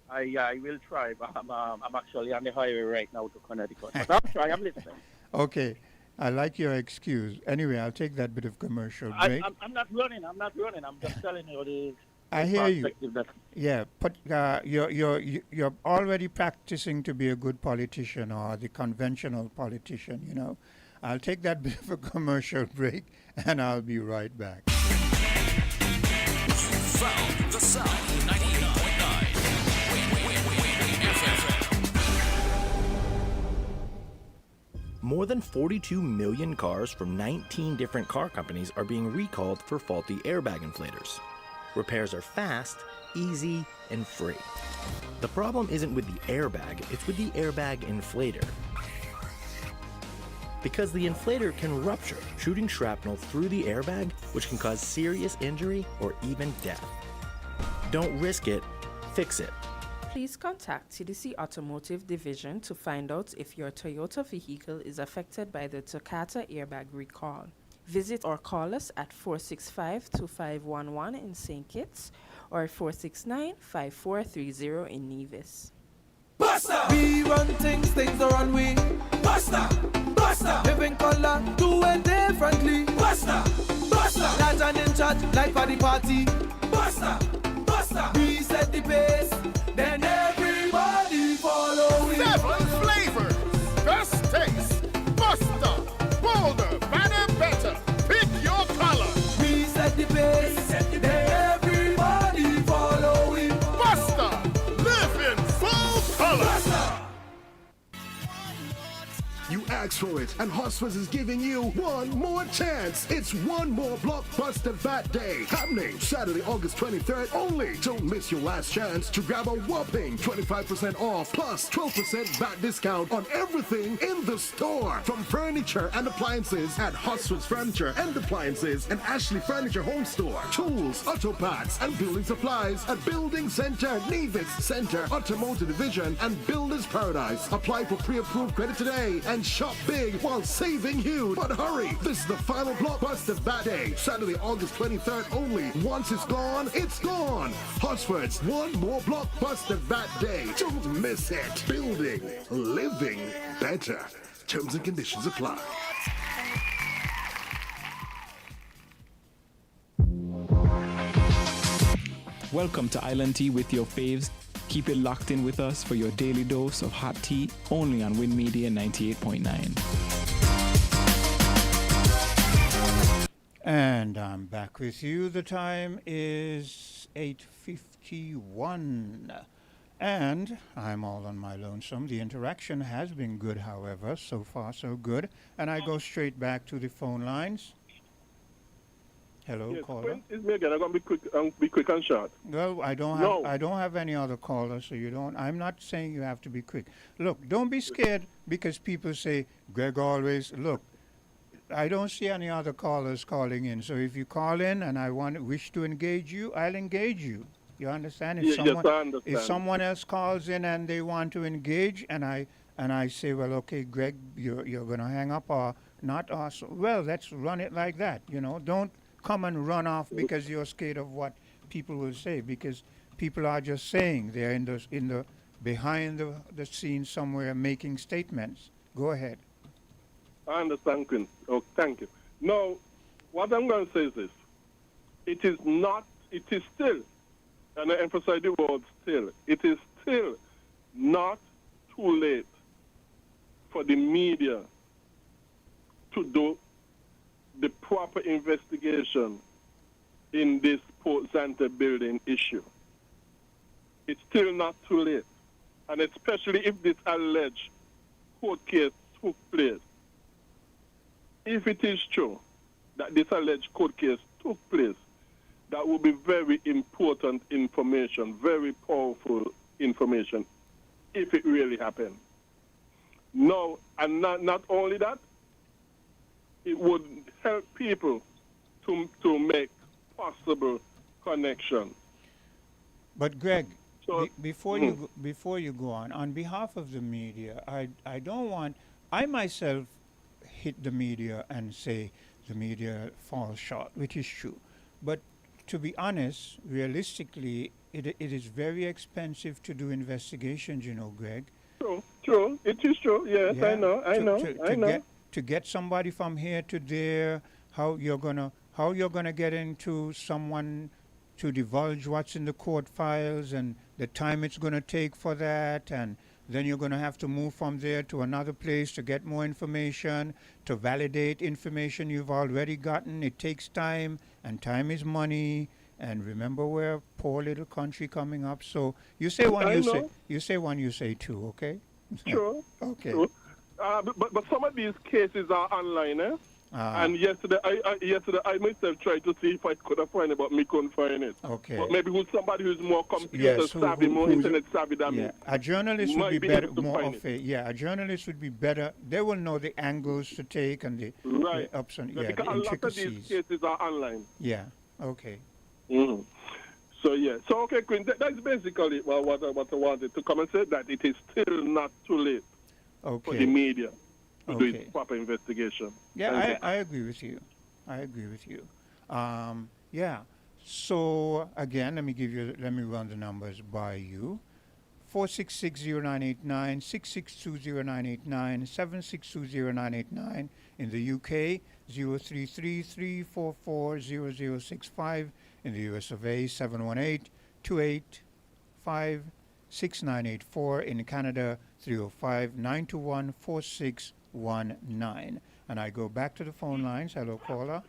I will try, but I'm actually on the highway right now to Connecticut. But I'll try, I'm listening. Okay, I like your excuse. Anyway, I'll take that bit of commercial break. I'm not running. I'm just telling you the I hear you. Yeah, but you're already practicing to be a good politician or the conventional politician, you know. I'll take that bit of a commercial break, and I'll be right back. Found the Sound 98.9 More than 42 million cars from 19 different car companies are being recalled for faulty airbag inflators. Repairs are fast, easy, and free. The problem isn't with the airbag, it's with the airbag inflator. because the inflator can rupture, shooting shrapnel through the airbag, which can cause serious injury or even death. Don't risk it, fix it. Please contact TDC Automotive Division to find out if your Toyota vehicle is affected by the Takata airbag recall. Visit or call us at 465-2511 in St. Kitts or 469-5430 in Nevis. Buster! We run things, things are run we. Buster! Buster! Living color, do it differently. Buster! Buster! Large and in charge, like for the party. Buster! Buster! We set the pace, then everybody follow it. 7 flavors, best taste, Buster, bolder, better, better. Pick your color. We set the pace, then everybody follow it. Buster, live in full color. Buster! You asked for it, and Hotspurs is giving you one more chance. It's one more Blockbuster Bat Day, happening Saturday, August 23rd only. Don't miss your last chance to grab a whopping 25% off plus 12% VAT discount on everything in the store. From furniture and appliances at Hotspurs Furniture and Appliances and Ashley Furniture Home Store, tools, auto parts, and building supplies at Building Center, Nevis Center, Automotive Division, and Builders Paradise. Apply for pre-approved credit today and shop big while saving huge. But hurry, this is the final Blockbuster Bat Day, Saturday, August 23rd only. Once it's gone, it's gone. Hotspurs, one more Blockbuster Bat Day. Don't miss it. Building, living better. Terms and conditions apply. Welcome to Island Tea with your faves. Keep it locked in with us for your daily dose of hot tea, only on Win Media 98.9. And I'm back with you. The time is 8:51. And I'm all on my lonesome. The interaction has been good, however. So far, so good. And I go straight back to the phone lines. Hello, Yes, caller. it's me again. I'm gonna be quick and short. Well, I don't have any other callers, so you don't. I'm not saying you have to be quick. Look, don't be scared because people say Greg always. Look, I don't see any other callers calling in. So if you call in and I wish to engage you, I'll engage you. You understand? If Yes, I understand. If someone else calls in and they want to engage, and I say, well, okay, Greg, you're gonna hang up or not? Well, let's run it like that. Don't come and run off because you're scared of what people will say, because people are just saying they're in the behind the scenes somewhere making statements. Go ahead. I understand, Quinn. Oh, thank you. Now, what I'm going to say is this. It is still, and I emphasize the word still, it is still not too late for the media to do the proper investigation in this Port Center building issue. It's still not too late. And especially if this alleged court case took place. If it is true that this alleged court case took place, that would be very important information, very powerful information, if it really happened. No, and not only that, it would help people to make possible connections. But Greg, before you go on behalf of the media, I don't want, I myself hit the media and say the media falls short, which is true. But to be honest, realistically, it is very expensive to do investigations, Greg. True. It is true. Yes, yeah. I know. To get somebody from here to there, how you're gonna get into someone to divulge what's in the court files and the time it's gonna take for that, and then you're gonna have to move from there to another place to get more information, to validate information you've already gotten. It takes time, and time is money. And remember, we're a poor little country coming up. So you say one, you say one, you say two. Okay. Sure. Okay. Sure. But some of these cases are online, eh? And yesterday I myself tried to see if I could have find it, but me couldn't find it. Okay. But maybe who's somebody who's more computer savvy, more internet savvy than me. A journalist would might be able better, to more find of a journalist would be better. They will know the angles to take and the ups and Because the a lot of these intricacies. cases are online. Yeah. Okay. Mm-hmm. So okay, Quinn, that's basically what I wanted to come and say, that it is still not too late for the media to do its proper investigation. Yeah, I agree with you. Yeah. So again, let me run the numbers by you. 4660989, 6620989, 7620989 in the UK, 033-344-0065 in the US of A, 718-285-6984 in Canada, 305-921-4619. And I go back to the phone lines. Hello, caller.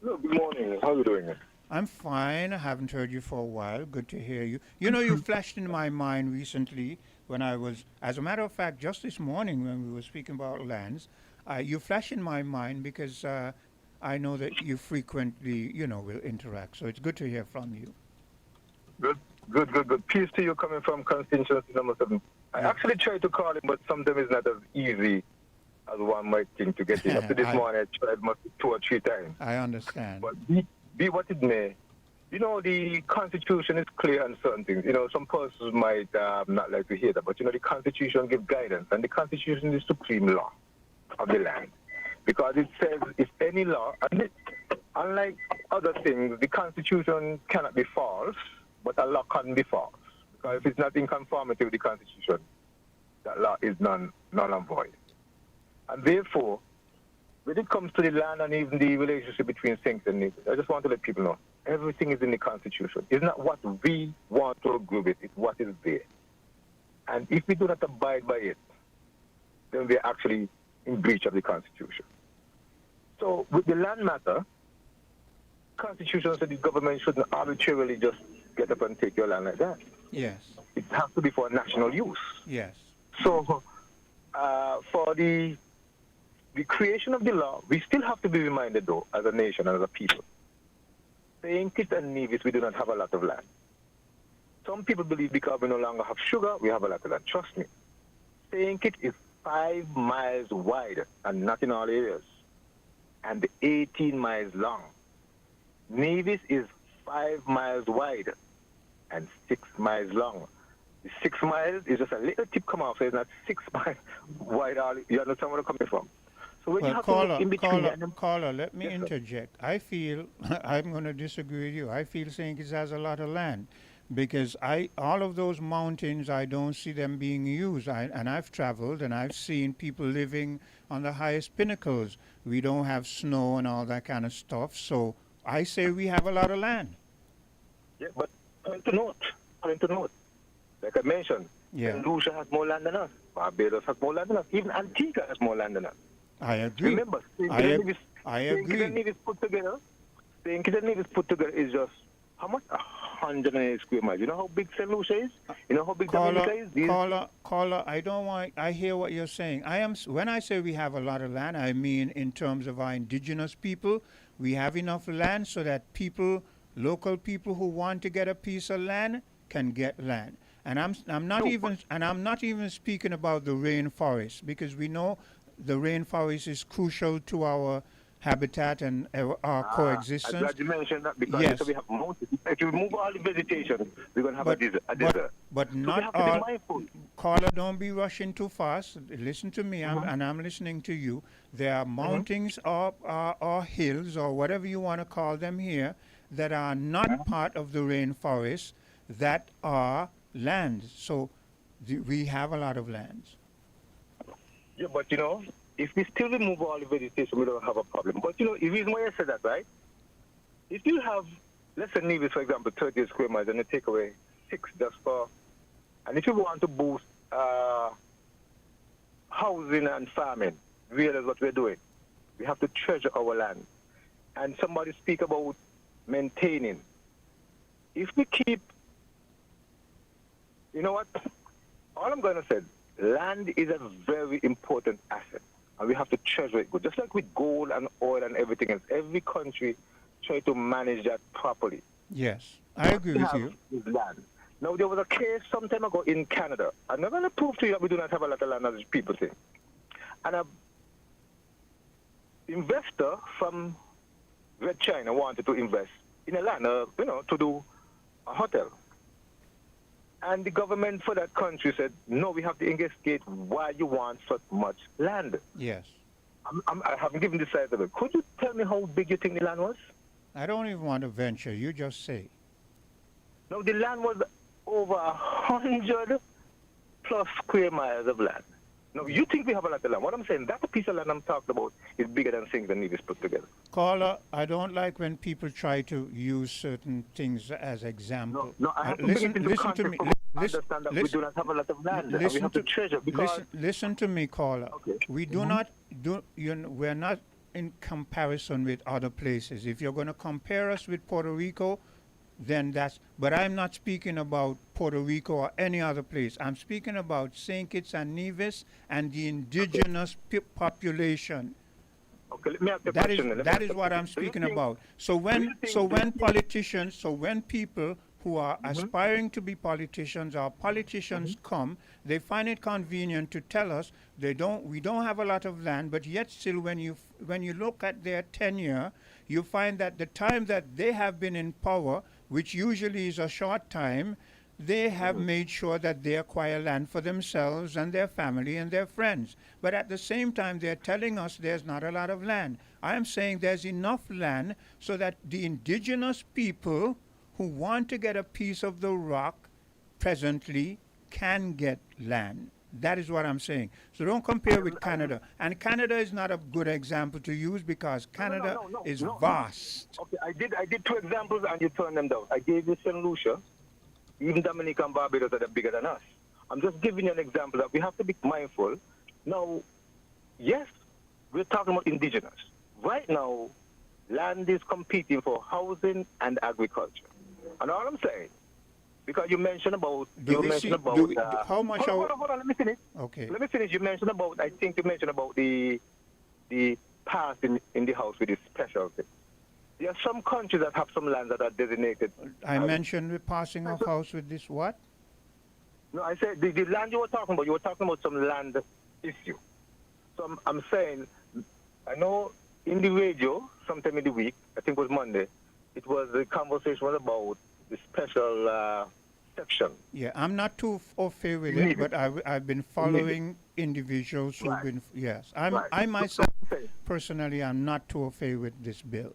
Hello, good morning. How are you doing? I'm fine. I haven't heard you for a while. Good to hear you. You know, you flashed in my mind recently when I was, as a matter of fact, just this morning when we were speaking about lands, you flashed in my mind because I know that you frequently, will interact. So it's good to hear from you. Good. Peace to you coming from constituency number 7. I actually tried to call him, but sometimes it's not as easy as one might think to get in. Up to this morning, I tried 2 or 3 times. I understand. But be what it may, the Constitution is clear on certain things. Some persons might not like to hear that, but, the Constitution gives guidance, and the Constitution is supreme law of the land. Because it says if any law, and unlike other things, the Constitution cannot be false, but a law can be false. Because if it's not in conformity with the Constitution, that law is null and void. And therefore, when it comes to the land and even the relationship between saints and neighbors, I just want to let people know, everything is in the Constitution. It's not what we want to agree with, it's what is there. And if we do not abide by it, then we are actually in breach of the Constitution. So with the land matter, Constitution said the government shouldn't arbitrarily just get up and take your land like that. Yes. It has to be for national use. Yes. So for the creation of the law, we still have to be reminded, though, as a nation and as a people. Saying Kitts and Nevis, we do not have a lot of land. Some people believe because we no longer have sugar, we have a lot of land. Trust me. Saying Kitts is 5 miles wide and not in all areas, and 18 miles long. Nevis is 5 miles wide and 6 miles long. The 6 miles is just a little tip come off, so it's not 6 miles wide. You understand where I'm coming from? So when you have to look in between caller, let me interject. I feel, I'm going to disagree with you. I feel St. Kitts has a lot of land because all of those mountains, I don't see them being used. And I've traveled and I've seen people living on the highest pinnacles. We don't have snow and all that kind of stuff. So I say we have a lot of land. Yeah, but point to note, like I mentioned, St. Lucia has more land than us. Barbados has more land than us. Even Antigua has more land than us. I agree. Remember, I agree. St. Kitts and Nevis put together is just, how much? 108 square miles. You know how big St. Lucia is? You know how big Dominica is? Caller, I hear what you're saying. When I say we have a lot of land, I mean in terms of our indigenous people, we have enough land so that local people who want to get a piece of land can get land. And I'm not even speaking about the rainforest, because we know the rainforest is crucial to our habitat and our coexistence. I'm glad you mentioned that, because we have mountains. If you remove all the vegetation, we're going to have a desert. But so not all. Caller, don't be rushing too fast. Listen to me, and I'm listening to you. There are mountains or hills or whatever you want to call them here that are not part of the rainforest, that are lands. So we have a lot of lands. Yeah, but if we still remove all the vegetation, we don't have a problem. But the reason why I said that, right? If you have, let's say Nevis, for example, 30 square miles, and you take away 6 just for, and if you want to boost housing and farming, realize what we're doing. We have to treasure our land. And somebody speak about maintaining. If we keep, you know what? All I'm going to say, land is a very important asset. and we have to treasure it good. Just like with gold and oil and everything else, every country try to manage that properly. Yes, I agree with you. Is land. Now, there was a case some time ago in Canada. I'm not going to prove to you that we do not have a lot of land, as people say. And an investor from Red China wanted to invest in a land, to do a hotel. And the government for that country said, no, we have to investigate why you want so much land. Yes. I haven't given the size of it. Could you tell me how big you think the land was? I don't even want to venture. You just say. No, the land was over 100 plus square miles of land. No, you think we have a lot of land. What I'm saying, that piece of land I'm talking about is bigger than things that Nevis put together. Caller, I don't like when people try to use certain things as example. No, I have to listen bring it into to me. context. Understand that we do not have a lot of land. And we have to treasure because... Listen to me, caller. Okay. We do not do. We're not in comparison with other places. If you're going to compare us with Puerto Rico, then that's. But I'm not speaking about Puerto Rico or any other place. I'm speaking about St. Kitts and Nevis and the indigenous population. Okay, let me ask you a That question. is what I'm speaking about. So when people who are aspiring to be politicians or politicians come, they find it convenient to tell us we don't have a lot of land, but yet still when you look at their tenure, you find that the time that they have been in power, which usually is a short time, they have made sure that they acquire land for themselves and their family and their friends. But at the same time, they're telling us there's not a lot of land. I am saying there's enough land so that the indigenous people who want to get a piece of the rock presently can get land. That is what I'm saying. So don't compare with Canada. And Canada is not a good example to use because Canada is vast. Okay, I did 2 examples and you turned them down. I gave you St. Lucia. Even Dominica and Barbados are bigger than us. I'm just giving you an example that we have to be mindful. Now, yes, we're talking about indigenous. Right now, land is competing for housing and agriculture. And all I'm saying, because you mentioned about... how much... Hold on, let me finish. Okay. Let me finish. You mentioned about, I think you mentioned about the pass in the house with the special thing. There are some countries that have some lands that are designated. I mentioned the passing of house with this what? No, I said the land you were talking about some land issue. So I'm saying, I know in the radio, sometime in the week, I think it was Monday, the conversation was about the special section. Yeah, I'm not too au fait with it, but I've been following individuals who've been, yes. I myself, personally, I'm not too au fait with this bill.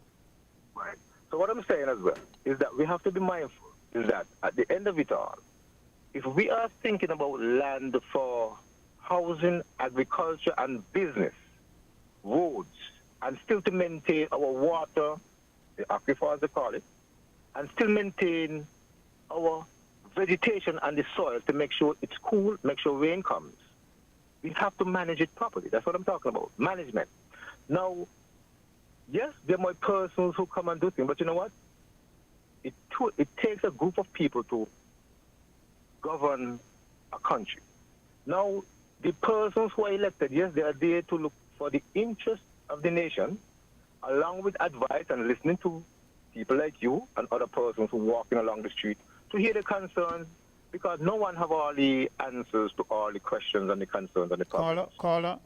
Right. So what I'm saying as well is that we have to be mindful is that at the end of it all, if we are thinking about land for housing, agriculture, and business, roads, and still to maintain our water, the aquifer as they call it, and still maintain our vegetation and the soil to make sure it's cool, make sure rain comes, we have to manage it properly. That's what I'm talking about, management. Now, yes, there might persons who come and do things, but you know what? It takes a group of people to govern a country. Now, the persons who are elected, yes, they are there to look for the interest of the nation, along with advice and listening to people like you and other persons who are walking along the street to hear the concerns, because no one have all the answers to all the questions and the concerns and the problems. Caller,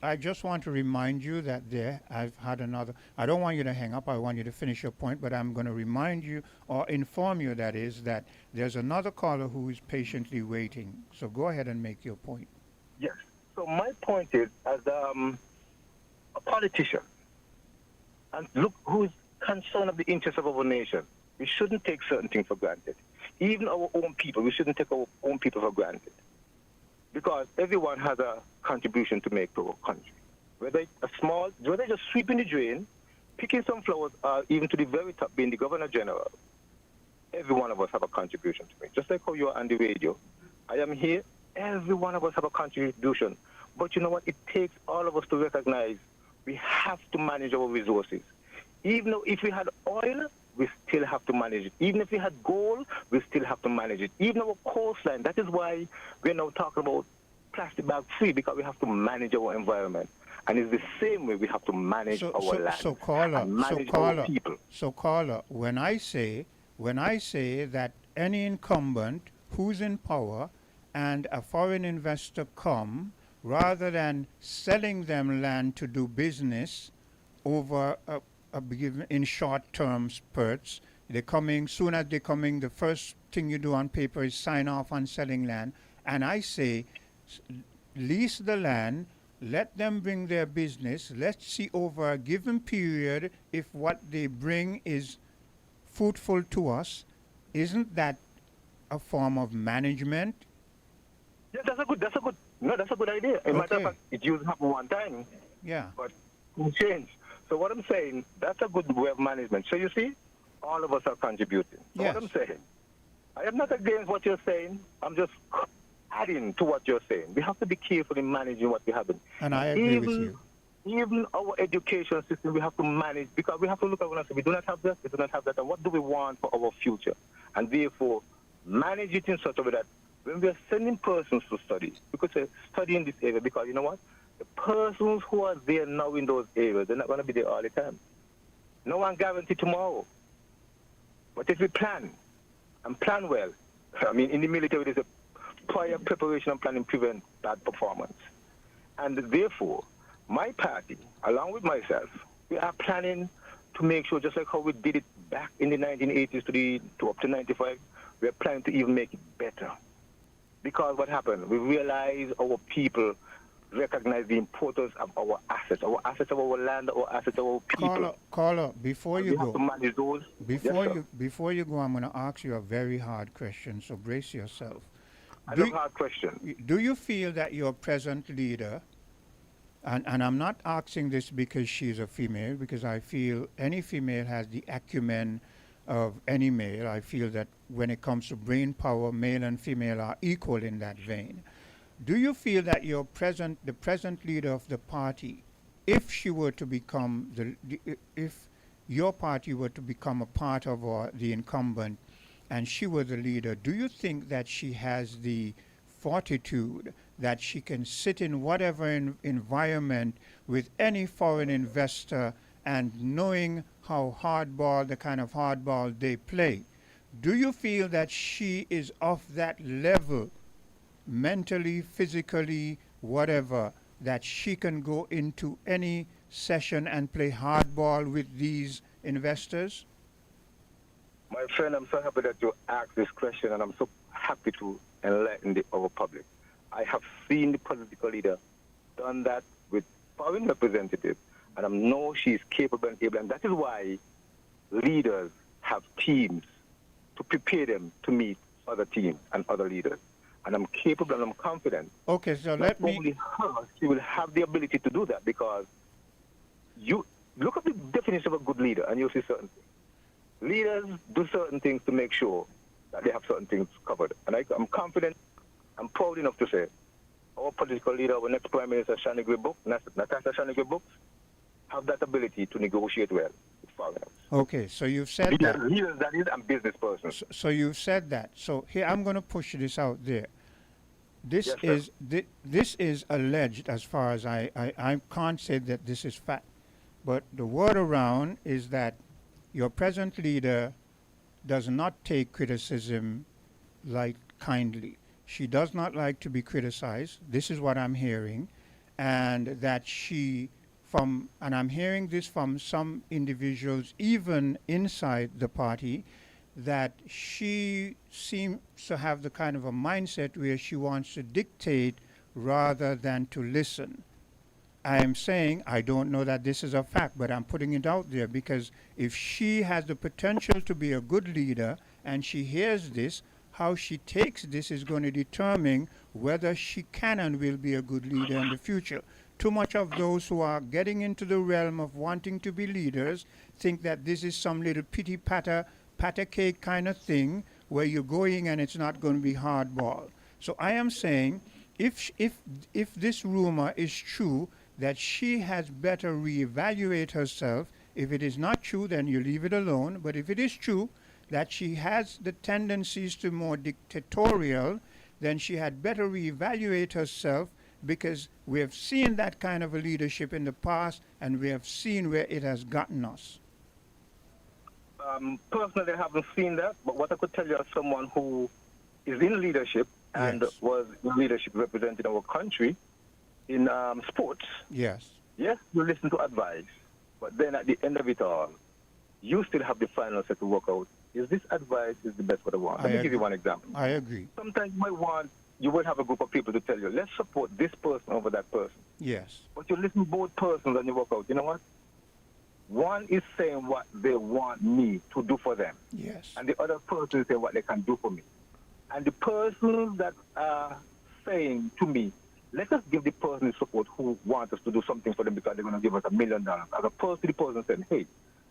I just want to remind you that I've had another. I don't want you to hang up. I want you to finish your point, but I'm going to remind you or inform you that there's another caller who is patiently waiting. So go ahead and make your point. Yes. So my point is, as a politician, and look who's concerned of the interests of our nation, we shouldn't take certain things for granted. Even our own people, we shouldn't take our own people for granted. Because everyone has a contribution to make to our country. Whether just sweeping the drain, picking some flowers, or even to the very top, being the Governor General, every one of us have a contribution to make. Just like how you are on the radio, I am here, every one of us have a contribution. But you know what? It takes all of us to recognize we have to manage our resources. Even though if we had oil, we still have to manage it. Even if we had gold, we still have to manage it. Even our coastline, that is why we're now talking about plastic bag free, because we have to manage our environment. And it's the same way we have to manage our land and manage our people. So, caller, when I say that any incumbent who's in power and a foreign investor come, rather than selling them land to do business over in short-term spurts, they're coming, soon as they're coming, the first thing you do on paper is sign off on selling land. And I say, lease the land, let them bring their business, let's see over a given period if what they bring is fruitful to us. Isn't that a form of management? Yeah, that's a good idea. As a matter of fact, it used to happen one time. Yeah. But it changed. So what I'm saying, that's a good way of management. So you see, all of us are contributing. So yes. What I'm saying, I am not against what you're saying. I'm just adding to what you're saying. We have to be careful in managing what we have. And I agree with you. Even our education system, we have to manage, because we have to look at what I say. We do not have that, we do not have that, and what do we want for our future? And therefore, manage it in such a way that when we are sending persons to study, we could say, study in this area, because you know what? The persons who are there now in those areas, they're not going to be there all the time. No one guarantees tomorrow. But if we plan, and plan well, I mean, in the military, there's a prior preparation and planning prevent bad performance. And therefore, my party, along with myself, we are planning to make sure, just like how we did it back in the 1980s to up to 95, we are planning to even make it better. Because what happened? We realized our people recognize the importance of our assets of our land, our assets of our people. Caller, before you go, have to manage those. Before you go, I'm going to ask you a very hard question, so brace yourself. I love hard question. Do you feel that your present leader, and I'm not asking this because she's a female, because I feel any female has the acumen of any male. I feel that when it comes to brain power, male and female are equal in that vein. Do you feel that the present leader of the party, if she were to become if your party were to become a part of the incumbent, and she were the leader, do you think that she has the fortitude that she can sit in whatever environment with any foreign investor, and knowing how the kind of hardball they play, do you feel that she is of that level, mentally, physically, whatever, that she can go into any session and play hardball with these investors? My friend, I'm so happy that you asked this question, and I'm so happy to enlighten our public. I have seen the political leader done that with foreign representatives, and I know she's capable and able, and that is why leaders have teams to prepare them to meet other teams and other leaders. And I'm capable and I'm confident. Okay, so let me... Only her, she will have the ability to do that, because you look at the definition of a good leader and you'll see certain things. Leaders do certain things to make sure that they have certain things covered. And I'm confident, I'm proud enough to say, our political leader, our next Prime Minister, Natasha Shanigwe have that ability to negotiate well with foreigners. Okay, so you've said that. Leaders, that is, and business persons. So you've said that. So here, I'm going to push this out there. This is alleged, as far as I can't say that this is fact. But the word around is that your present leader does not take criticism kindly. She does not like to be criticized. This is what I'm hearing. And that and I'm hearing this from some individuals, even inside the party, that she seems to have the kind of a mindset where she wants to dictate rather than to listen. I am saying I don't know that this is a fact, but I'm putting it out there, because if she has the potential to be a good leader and she hears this, how she takes this is going to determine whether she can and will be a good leader in the future. Too much of those who are getting into the realm of wanting to be leaders think that this is some little patter cake kind of thing where you're going and it's not going to be hardball. So I am saying, if this rumor is true, that she has better reevaluate herself. If it is not true, then you leave it alone. But if it is true that she has the tendencies to more dictatorial, then she had better reevaluate herself because we have seen that kind of a leadership in the past, and we have seen where it has gotten us. Personally, I haven't seen that, but what I could tell you as someone who is in leadership and was in leadership representing our country in sports. Yes. Yes, you listen to advice, but then at the end of it all, you still have the final set to work out. Is this advice is the best for the one? Let me give you one example. I agree. Sometimes you will have a group of people to tell you, let's support this person over that person. Yes. But you listen to both persons and you work out. You know what? One is saying what they want me to do for them. Yes. And the other person is saying what they can do for me. And the persons that are saying to me, let us give the person the support who wants us to do something for them because they're going to give us $1 million. As opposed to the person saying, hey,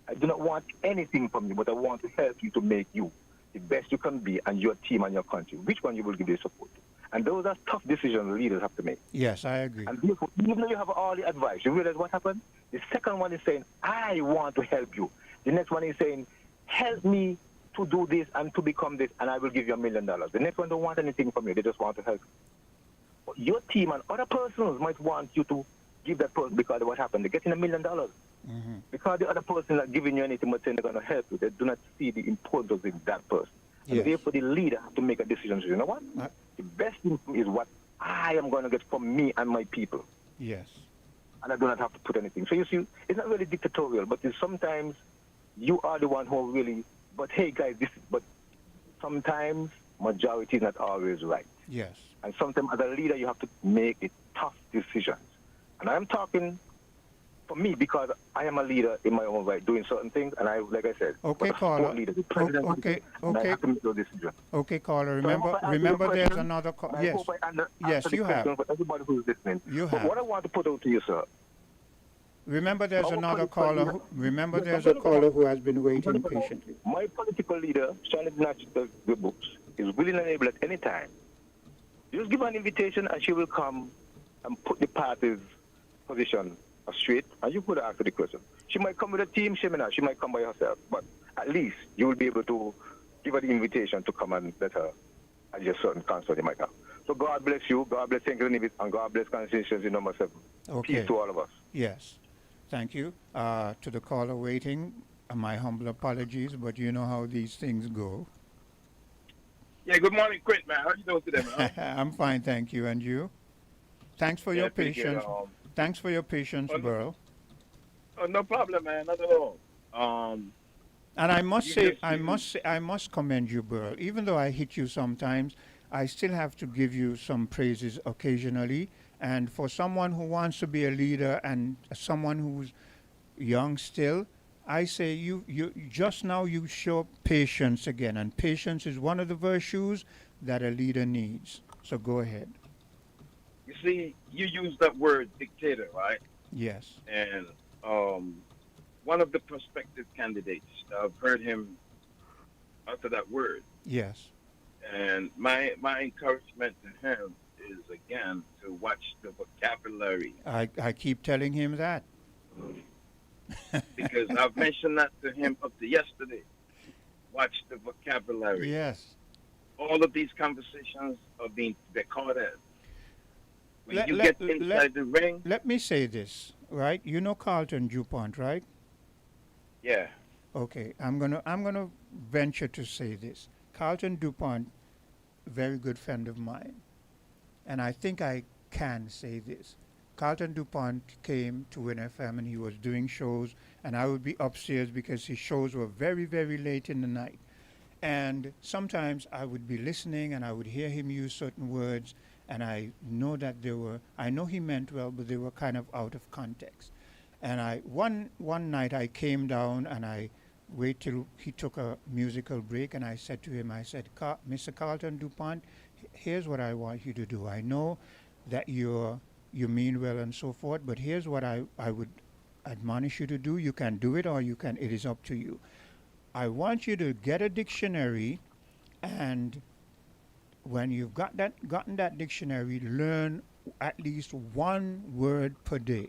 I do not want anything from you, but I want to help you to make you the best you can be and your team and your country. Which one you will give the support to? And those are tough decisions leaders have to make. Yes, I agree. And therefore, even though you have all the advice, you realize what happened? The second one is saying, I want to help you. The next one is saying, help me to do this and to become this, and I will give you $1 million. The next one don't want anything from you. They just want to help you. But your team and other persons might want you to give that person because of what happened. They're getting $1 million. Mm-hmm. Because the other person is not giving you anything but saying they're going to help you. They do not see the importance in that person. And therefore, the leader has to make a decision. So you know what? The best thing is what I am going to get from me and my people. Yes. And I do not have to put anything. So you see, it's not really dictatorial, but it's sometimes you are the one who really, but hey guys, but sometimes majority is not always right. Yes. And sometimes as a leader, you have to make a tough decisions. And I'm talking for me because I am a leader in my own right, doing certain things, and I, like I said, okay, caller. Leader, the president, okay. I have to make those decisions. Okay, caller. Remember, there's another call. I yes. hope I yes, you have. For everybody who's listening. You but have. what I want to put out to you, sir. Remember, there's another caller. Remember, there's a caller who has been waiting patiently. My political leader, Shannon Natch, the books, is willing and able at any time. Just give her an invitation, and she will come and put the party's position straight, and you could ask her the question. She might come with a team, she might come by herself, but at least you will be able to give her the invitation to come and let her adjust certain concern you might have. So God bless you, God bless St. Nevis, and God bless constituency number 7. Okay. Peace to all of us. Yes. Thank you. To the caller waiting, my humble apologies, but you know how these things go. Yeah, good morning, Quint, man. How you doing today, man? I'm fine, thank you. And you? Thanks for your patience. Thanks for your patience, Burl. Oh, no problem, man. Not at all. And I must commend you, Burl. Even though I hit you sometimes, I still have to give you some praises occasionally. And for someone who wants to be a leader and someone who's young still, I say you just now you show patience again, and patience is one of the virtues that a leader needs. So go ahead. You see, you use that word dictator, right? Yes. And one of the prospective candidates, I've heard him utter that word. Yes. And my encouragement to him is, again, to watch the vocabulary. I keep telling him that. Because I've mentioned that to him up to yesterday. Watch the vocabulary. Yes. All of these conversations are being recorded. When you get inside the ring. Let me say this, right? You know Carlton DuPont, right? Yeah. Okay, I'm gonna venture to say this. Carlton DuPont, very good friend of mine, and I think I can say this. Carlton DuPont came to WinFM and he was doing shows, and I would be upstairs because his shows were very, very late in the night. And sometimes I would be listening and I would hear him use certain words, and I know that I know he meant well, but they were kind of out of context. And one night I came down and I waited till he took a musical break, and I said to him, Mr. Carlton DuPont, here's what I want you to do. I know that you mean well and so forth, but here's what I would admonish you to do. You can do it or it is up to you. I want you to get a dictionary, and when you've gotten that dictionary, learn at least one word per day,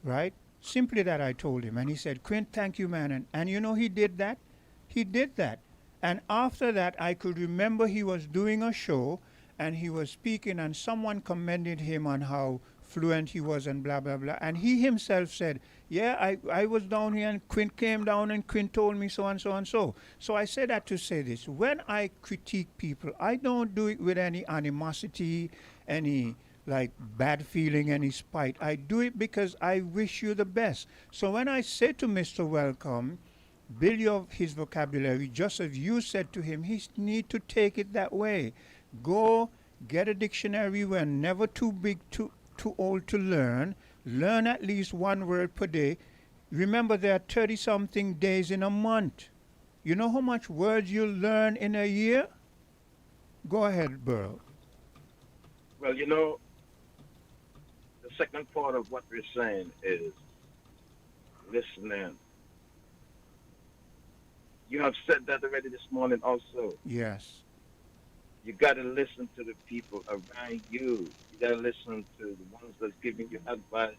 right? Simply that, I told him. And he said, Quint, thank you, man. And you know, he did that. He did that. And after that, I could remember he was doing a show, and he was speaking, and someone commended him on how fluent he was and blah, blah, blah. And he himself said, yeah, I was down here and Quint came down and Quint told me so and so and so. So I say that to say this. When I critique people, I don't do it with any animosity, any like bad feeling, any spite. I do it because I wish you the best. So when I say to Mr. Welcome, build his vocabulary, just as you said to him, he need to take it that way. Go get a dictionary. We're never too big, too old to learn. Learn at least one word per day. Remember, there are 30-something days in a month. You know how much words you'll learn in a year? Go ahead, Burl. Well, you know, the second part of what we're saying is listening. You have said that already this morning also. Yes. You got to listen to the people around you. You got to listen to the ones that's giving you advice.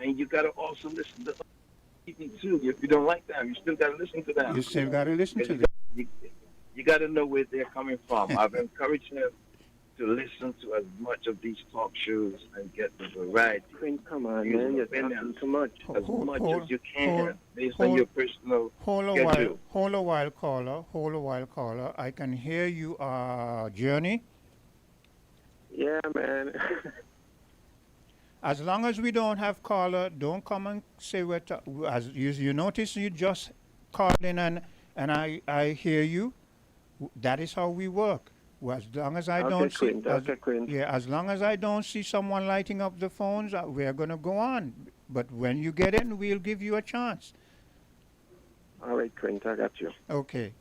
And you got to also listen to other people too. If you don't like them, you still got to listen to them. You still got to listen to them. You got to know where they're coming from. I've encouraged them to listen to as much of these talk shows and get the variety. Come on, man, you're talking too much. As much as you can, based on your personal schedule. Hold a while, caller. I can hear you, Journey. Yeah, man. As long as we don't have caller, don't come and say as you notice, you just called in and I hear you. That is how we work. Well, as long as I don't see, as long as I don't see someone lighting up the phones, we're gonna go on. But when you get in, we'll give you a chance. All right, Quint, I got you. Okay.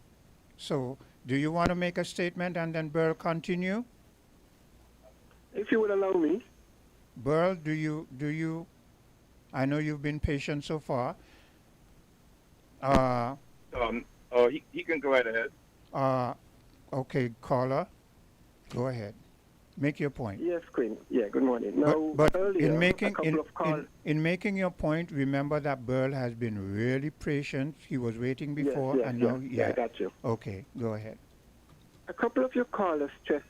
So, do you want to make a statement and then Burl continue? If you would allow me. Burl, do you? I know you've been patient so far. He can go right ahead. Okay, caller, go ahead. Make your point. Yes, Queen. Yeah, good morning. Now, but earlier, in making your point, remember that Burl has been really patient. He was waiting before, yes, and now, I got you. Okay, go ahead. A couple of your callers stress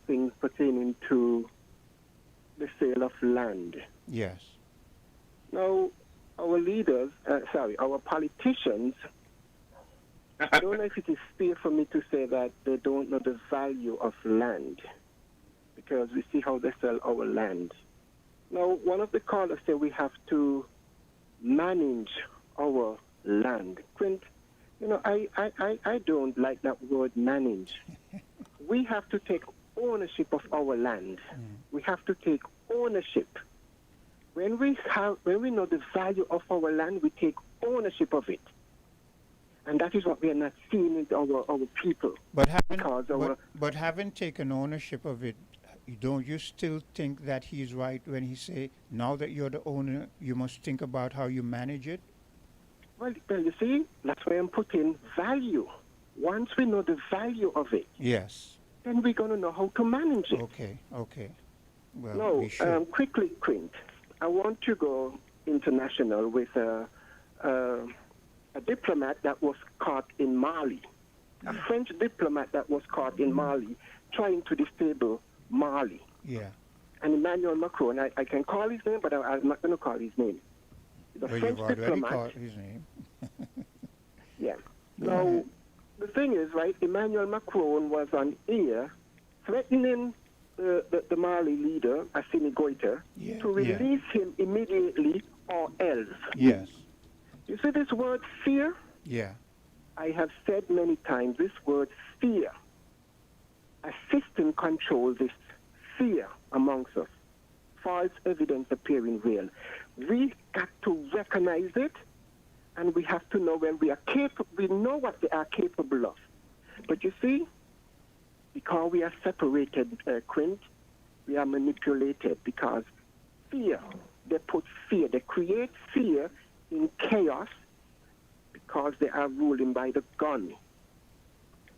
things pertaining to the sale of land. Yes. Now, our leaders, our politicians, I don't know if it is fair for me to say that they don't know the value of land, because we see how they sell our land. Now, one of the callers said we have to manage our land. Quint, you know, I don't like that word manage. We have to take ownership of our land. We have to take ownership. When we know the value of our land, we take ownership of it. And that is what we are not seeing in our people. But having taken ownership of it, don't you still think that he's right when he say, now that you're the owner, you must think about how you manage it? Well, you see, that's why I'm putting value. Once we know the value of it, yes, then we're going to know how to manage it. Okay. Well, no, quickly, Quint, I want to go international with a diplomat that was caught in Mali, a French diplomat that was caught in Mali trying to destabilize Mali. Yeah. And Emmanuel Macron, I can call his name, but I'm not going to call his name. The French you've already diplomat. called his name. Yeah. Now, the thing is, right, Emmanuel Macron was on air threatening the Mali leader, Assimi Goïta, to release him immediately or else. Yes. You see this word fear? Yeah. I have said many times this word fear. A system controls this fear amongst us. False evidence appearing real. We got to recognize it, and we have to know when we are capable. We know what they are capable of. But you see, because we are separated, Quint, we are manipulated because fear. They put fear. They create fear in chaos because they are ruling by the gun.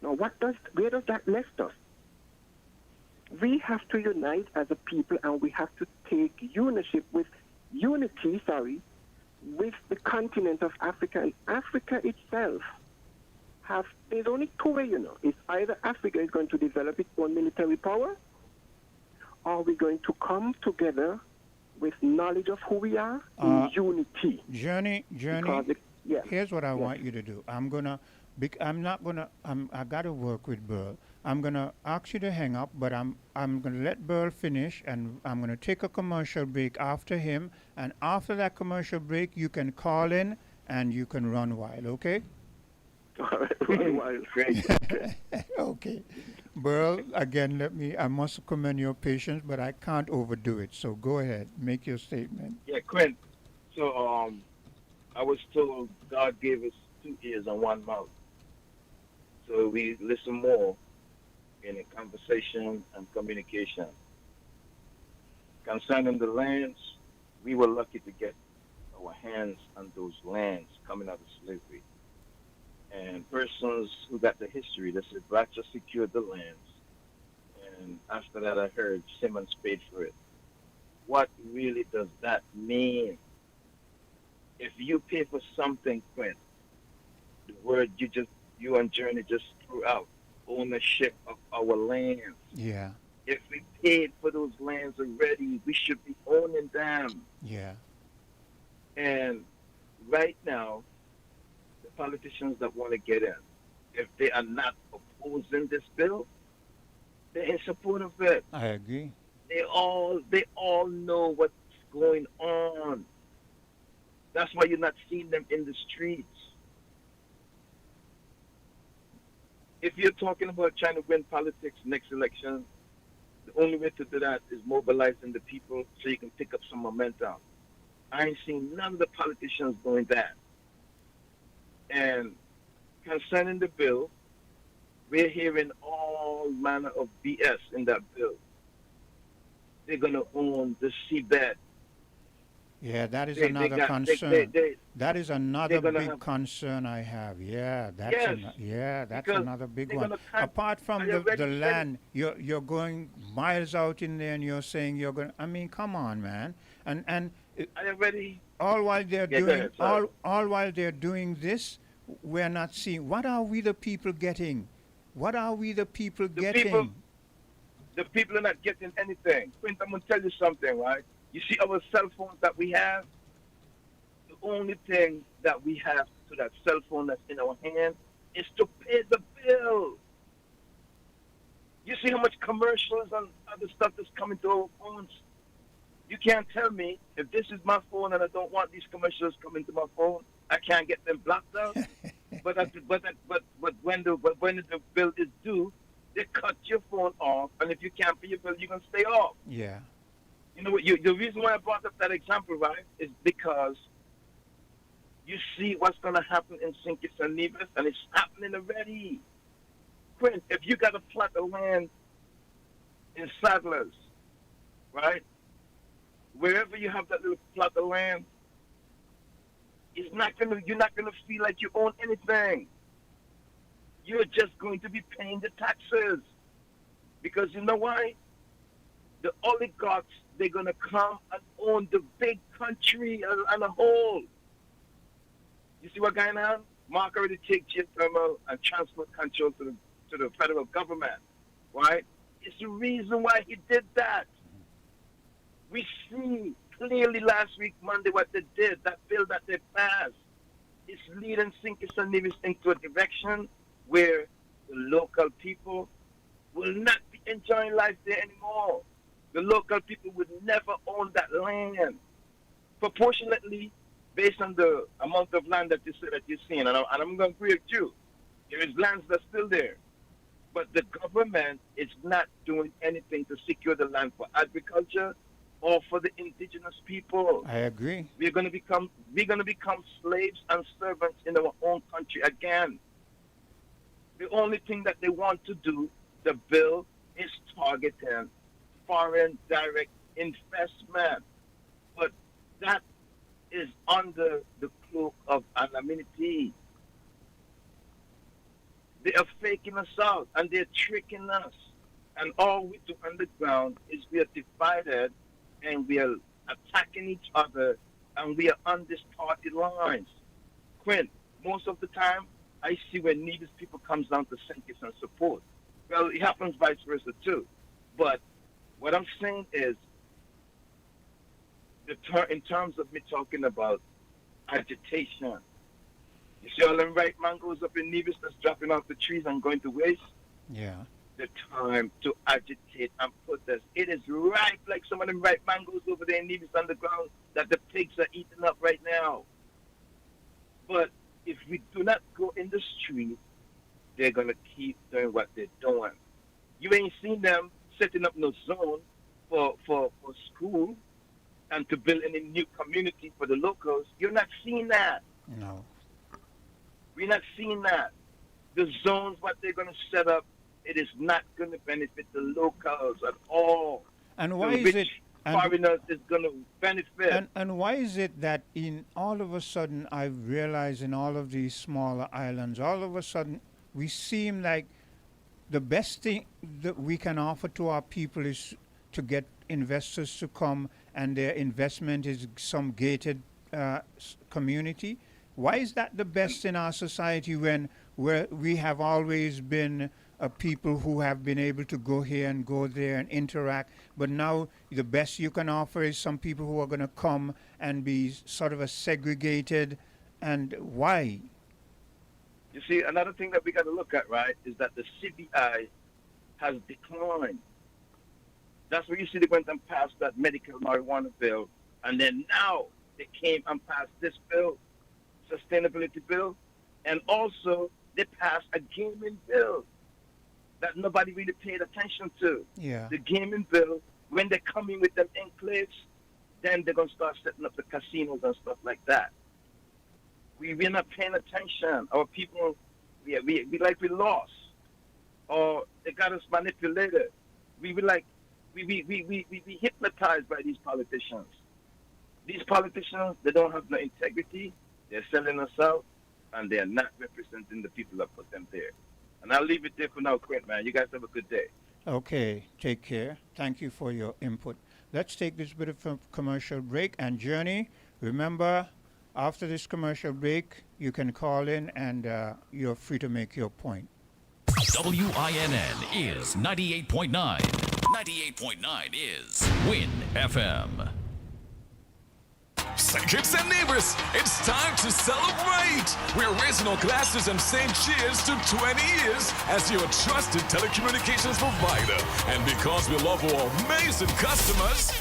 Now, where does that left us? We have to unite as a people, and we have to take unity with the continent of Africa and Africa itself there's only two ways, It's either Africa is going to develop its own military power, or we're going to come together with knowledge of who we are in unity. Journey. Yeah. Here's what I want you to do. I got to work with Burl. I'm gonna ask you to hang up, but I'm gonna let Burl finish, and I'm gonna take a commercial break after him. And after that commercial break, you can call in and you can run wild. Okay? All right, run wild. Great. Okay. Burl, again, I must commend your patience, but I can't overdo it. So go ahead, make your statement. Yeah, Quinn. So I was told God gave us 2 ears and 1 mouth. So we listen more in a conversation and communication. Concerning the lands, we were lucky to get our hands on those lands coming out of slavery. And persons who got the history, they said blacks just secured the lands. And after that, I heard Simmons paid for it. What really does that mean? If you pay for something, Quinn, the word you and Journey just threw out, ownership of our lands. Yeah. If we paid for those lands already, we should be owning them. Yeah. And right now, the politicians that want to get in, if they are not opposing this bill, they're in support of it. I agree. They all know what's going on. That's why you're not seeing them in the streets. If you're talking about trying to win politics next election, the only way to do that is mobilizing the people so you can pick up some momentum. I ain't seen none of the politicians doing that. And concerning the bill, we're hearing all manner of BS in that bill. They're going to own the seabed. Yeah, that is another concern. That is another big concern I have. Yeah, that's another big one. Apart from the land, you're going miles out in there, and you're saying you're going. I mean, come on, man. And all while they're doing all while they're doing this, we're not seeing. What are we the people getting? What are we the people getting? The people are not getting anything. Quint, I'm going to tell you something, right? You see our cell phones that we have? The only thing that we have to that cell phone that's in our hand is to pay the bill. You see how much commercials and other stuff that's coming to our phones? You can't tell me if this is my phone and I don't want these commercials coming to my phone, I can't get them blocked out. but when the bill is due, they cut your phone off, and if you can't pay your bill, you're going to stay off. Yeah. You know what? The reason why I brought up that example, right, is because you see what's going to happen in St. Kitts and Nevis, and it's happening already. Quinn, if you got a plot of land in Sadlers, right, wherever you have that little plot of land, you're not gonna feel like you own anything. You're just going to be paying the taxes. Because you know why? The oligarchs, they're going to come and own the big country as a whole. You see what's going on? Mark already take geothermal and transfer control to the federal government, right? It's the reason why he did that. We see clearly last week, Monday, what they did. That bill that they passed is leading St. Kitts and Nevis into a direction where the local people will not be enjoying life there anymore. The local people would never own that land. Proportionately, based on the amount of land that you say that you're seeing, and I'm going to agree with you, there is lands that's still there. But the government is not doing anything to secure the land for agriculture or for the indigenous people. I agree. We're going to become slaves and servants in our own country again. The only thing that they want to do, the bill, is targeting foreign direct investment. But that is under the cloak of anonymity. They are faking us out and they're tricking us. And all we do underground is we are divided and we are attacking each other and we are on distorted lines. Quinn, most of the time, I see when Nevis people comes down to St. Kitts and support. Well, it happens vice versa too. But what I'm saying is, in terms of me talking about agitation, you see all them ripe mangoes up in Nevis that's dropping off the trees and going to waste? Yeah. The time to agitate and protest. It is ripe, like some of them ripe mangoes over there in Nevis underground that the pigs are eating up right now. But if we do not go in the street, they're going to keep doing what they're doing. You ain't seen them setting up no zone for school and to build any new community for the locals. You're not seeing that. No. We're not seeing that. The zones, what they're going to set up, it is not going to benefit the locals at all. And why the is it? Foreigners is going to benefit. And why is it that in all of a sudden I've realized in all of these smaller islands, all of a sudden we seem like the best thing that we can offer to our people is to get investors to come and their investment is some gated community. Why is that the best in our society when we have always been people who have been able to go here and go there and interact, but now the best you can offer is some people who are going to come and be sort of a segregated, and why? You see, another thing that we got to look at, right, is that the CBI has declined. That's where you see they went and passed that medical marijuana bill, and then now they came and passed this bill, sustainability bill, and also they passed a gaming bill that nobody really paid attention to. Yeah. The gaming bill, when they come in with them enclaves, then they're going to start setting up the casinos and stuff like that. We're not paying attention. Our people, we lost. Or they got us manipulated. We hypnotized by these politicians. These politicians, they don't have no integrity. They're selling us out, and they're not representing the people that put them there. And I'll leave it there for now, Quint, man. You guys have a good day. Okay, take care. Thank you for your input. Let's take this bit of a commercial break. And Journey, remember, after this commercial break, you can call in and you're free to make your point. WINN is 98.9. 98.9 is Win FM. St. Kitts and Nevis, it's time to celebrate! We're raising our glasses and saying cheers to 20 years as your trusted telecommunications provider. And because we love our amazing customers,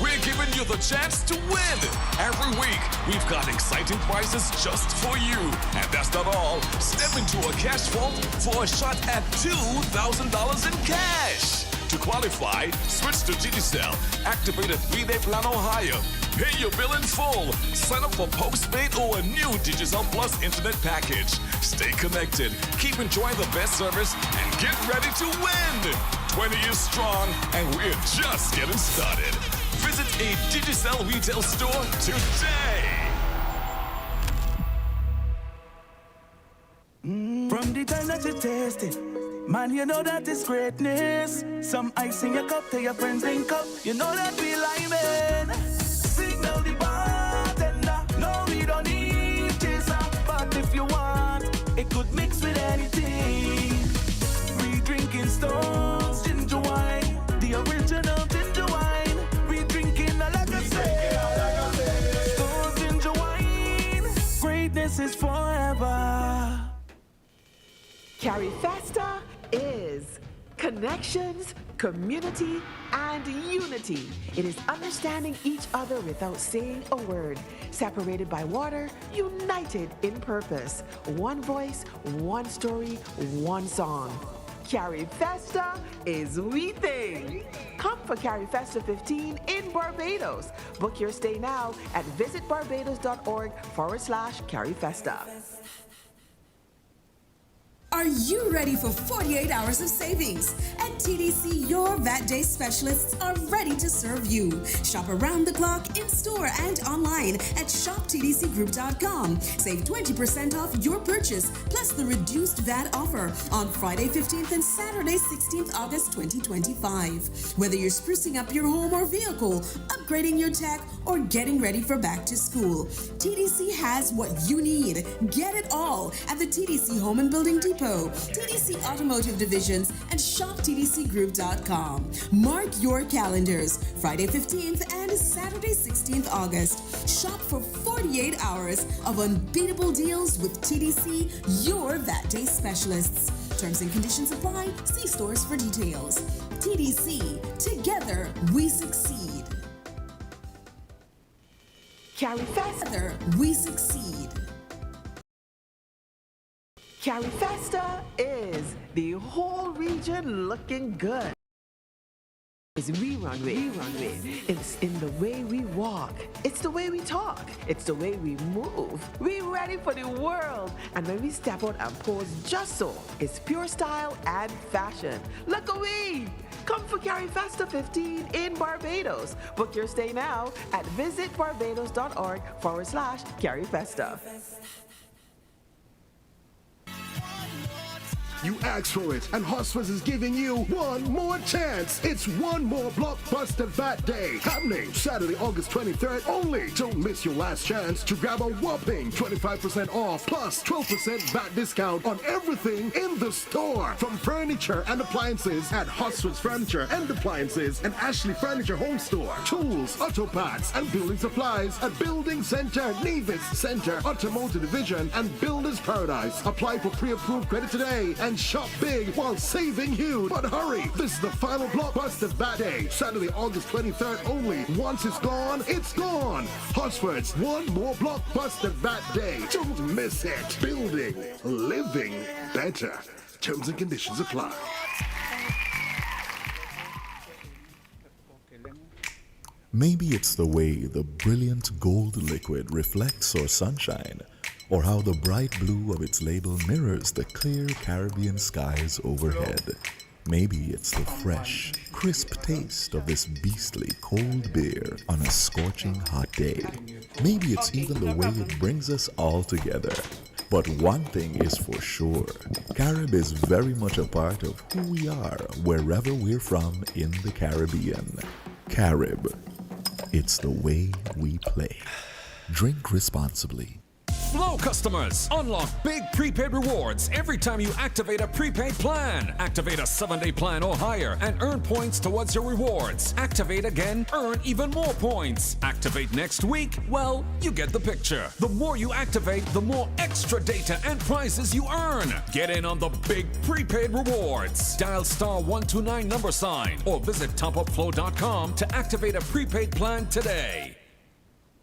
we're giving you the chance to win. Every week, we've got exciting prizes just for you. And that's not all. Step into a cash vault for a shot at $2,000 in cash. To qualify, switch to Digicel, activate a 3-day plan or higher, pay your bill in full, sign up for postpaid or a new Digicel Plus internet package. Stay connected, keep enjoying the best service, and get ready to win. 20 years strong, and we're just getting started. Visit a Digicel retail store today. From the time that you taste it, man, you know that it's greatness. Some ice in your cup, tell your friends link up. You know that we like signal the bartender. No, we don't need chaser, but if you want, it could mix with anything. We drinking Stones ginger wine, the original ginger wine. We drinking like I say, Stones ginger wine. Greatness is forever. Carib Festa is connections, community, and unity. It is understanding each other without saying a word. Separated by water, united in purpose. One voice, one story, one song. Carib Festa is we thing. Come for Carib Festa 15 in Barbados. Book your stay now at visitbarbados.org/Carib Festa. Are you ready for 48 hours of savings? At TDC, your VAT Day specialists are ready to serve you. Shop around the clock, in-store and online at shoptdcgroup.com. Save 20% off your purchase, plus the reduced VAT offer on Friday 15th and Saturday 16th August 2025. Whether you're sprucing up your home or vehicle, upgrading your tech, or getting ready for back to school. TDC has what you need. Get it all at the TDC Home and Building Depot, TDC Automotive Divisions, and shoptdcgroup.com. Mark your calendars. Friday 15th and Saturday 16th August. Shop for 48 hours of unbeatable deals with TDC, your VAT Day specialists. Terms and conditions apply. See stores for details. TDC, together we succeed. Carry faster, we succeed. Carry faster is the whole region looking good. It's we run with. It's in the way we walk. It's the way we talk. It's the way we move. We ready for the world. And when we step out and pose just so, it's pure style and fashion. Look away. Come for Carry Faster 15 in Barbados. Book your stay now at visitbarbados.org/carryfesta. You asked for it, and Hosford is giving you one more chance. It's one more blockbuster VAT Day, happening Saturday, August 23rd only. Don't miss your last chance to grab a whopping 25% off plus 12% VAT discount on everything in the store. From furniture and appliances at Hosford's Furniture and Appliances and Ashley Furniture Home Store, tools, auto parts, and building supplies at Building Center, Nevis Center, Automotive Division, and Builders Paradise. Apply for pre-approved credit today and shop big while saving huge. But hurry, this is the final blockbuster VAT Day, Saturday, August 23rd only. Once it's gone, it's gone. Hosford's one more blockbuster VAT Day. Don't miss it. Building, living better. Terms and conditions apply. Maybe it's the way the brilliant gold liquid reflects our sunshine, or how the bright blue of its label mirrors the clear Caribbean skies overhead. Maybe it's the fresh, crisp taste of this beastly cold beer on a scorching hot day. Maybe it's even the way it brings us all together. But one thing is for sure, Carib is very much a part of who we are wherever we're from in the Caribbean. Carib, it's the way we play. Drink responsibly. Flow customers, unlock big prepaid rewards every time you activate a prepaid plan. Activate a 7-day plan or higher and earn points towards your rewards. Activate again, earn even more points. Activate next week, well, you get the picture. The more you activate, the more extra data and prizes you earn. Get in on the big prepaid rewards. Dial *129 or visit topupflow.com to activate a prepaid plan today.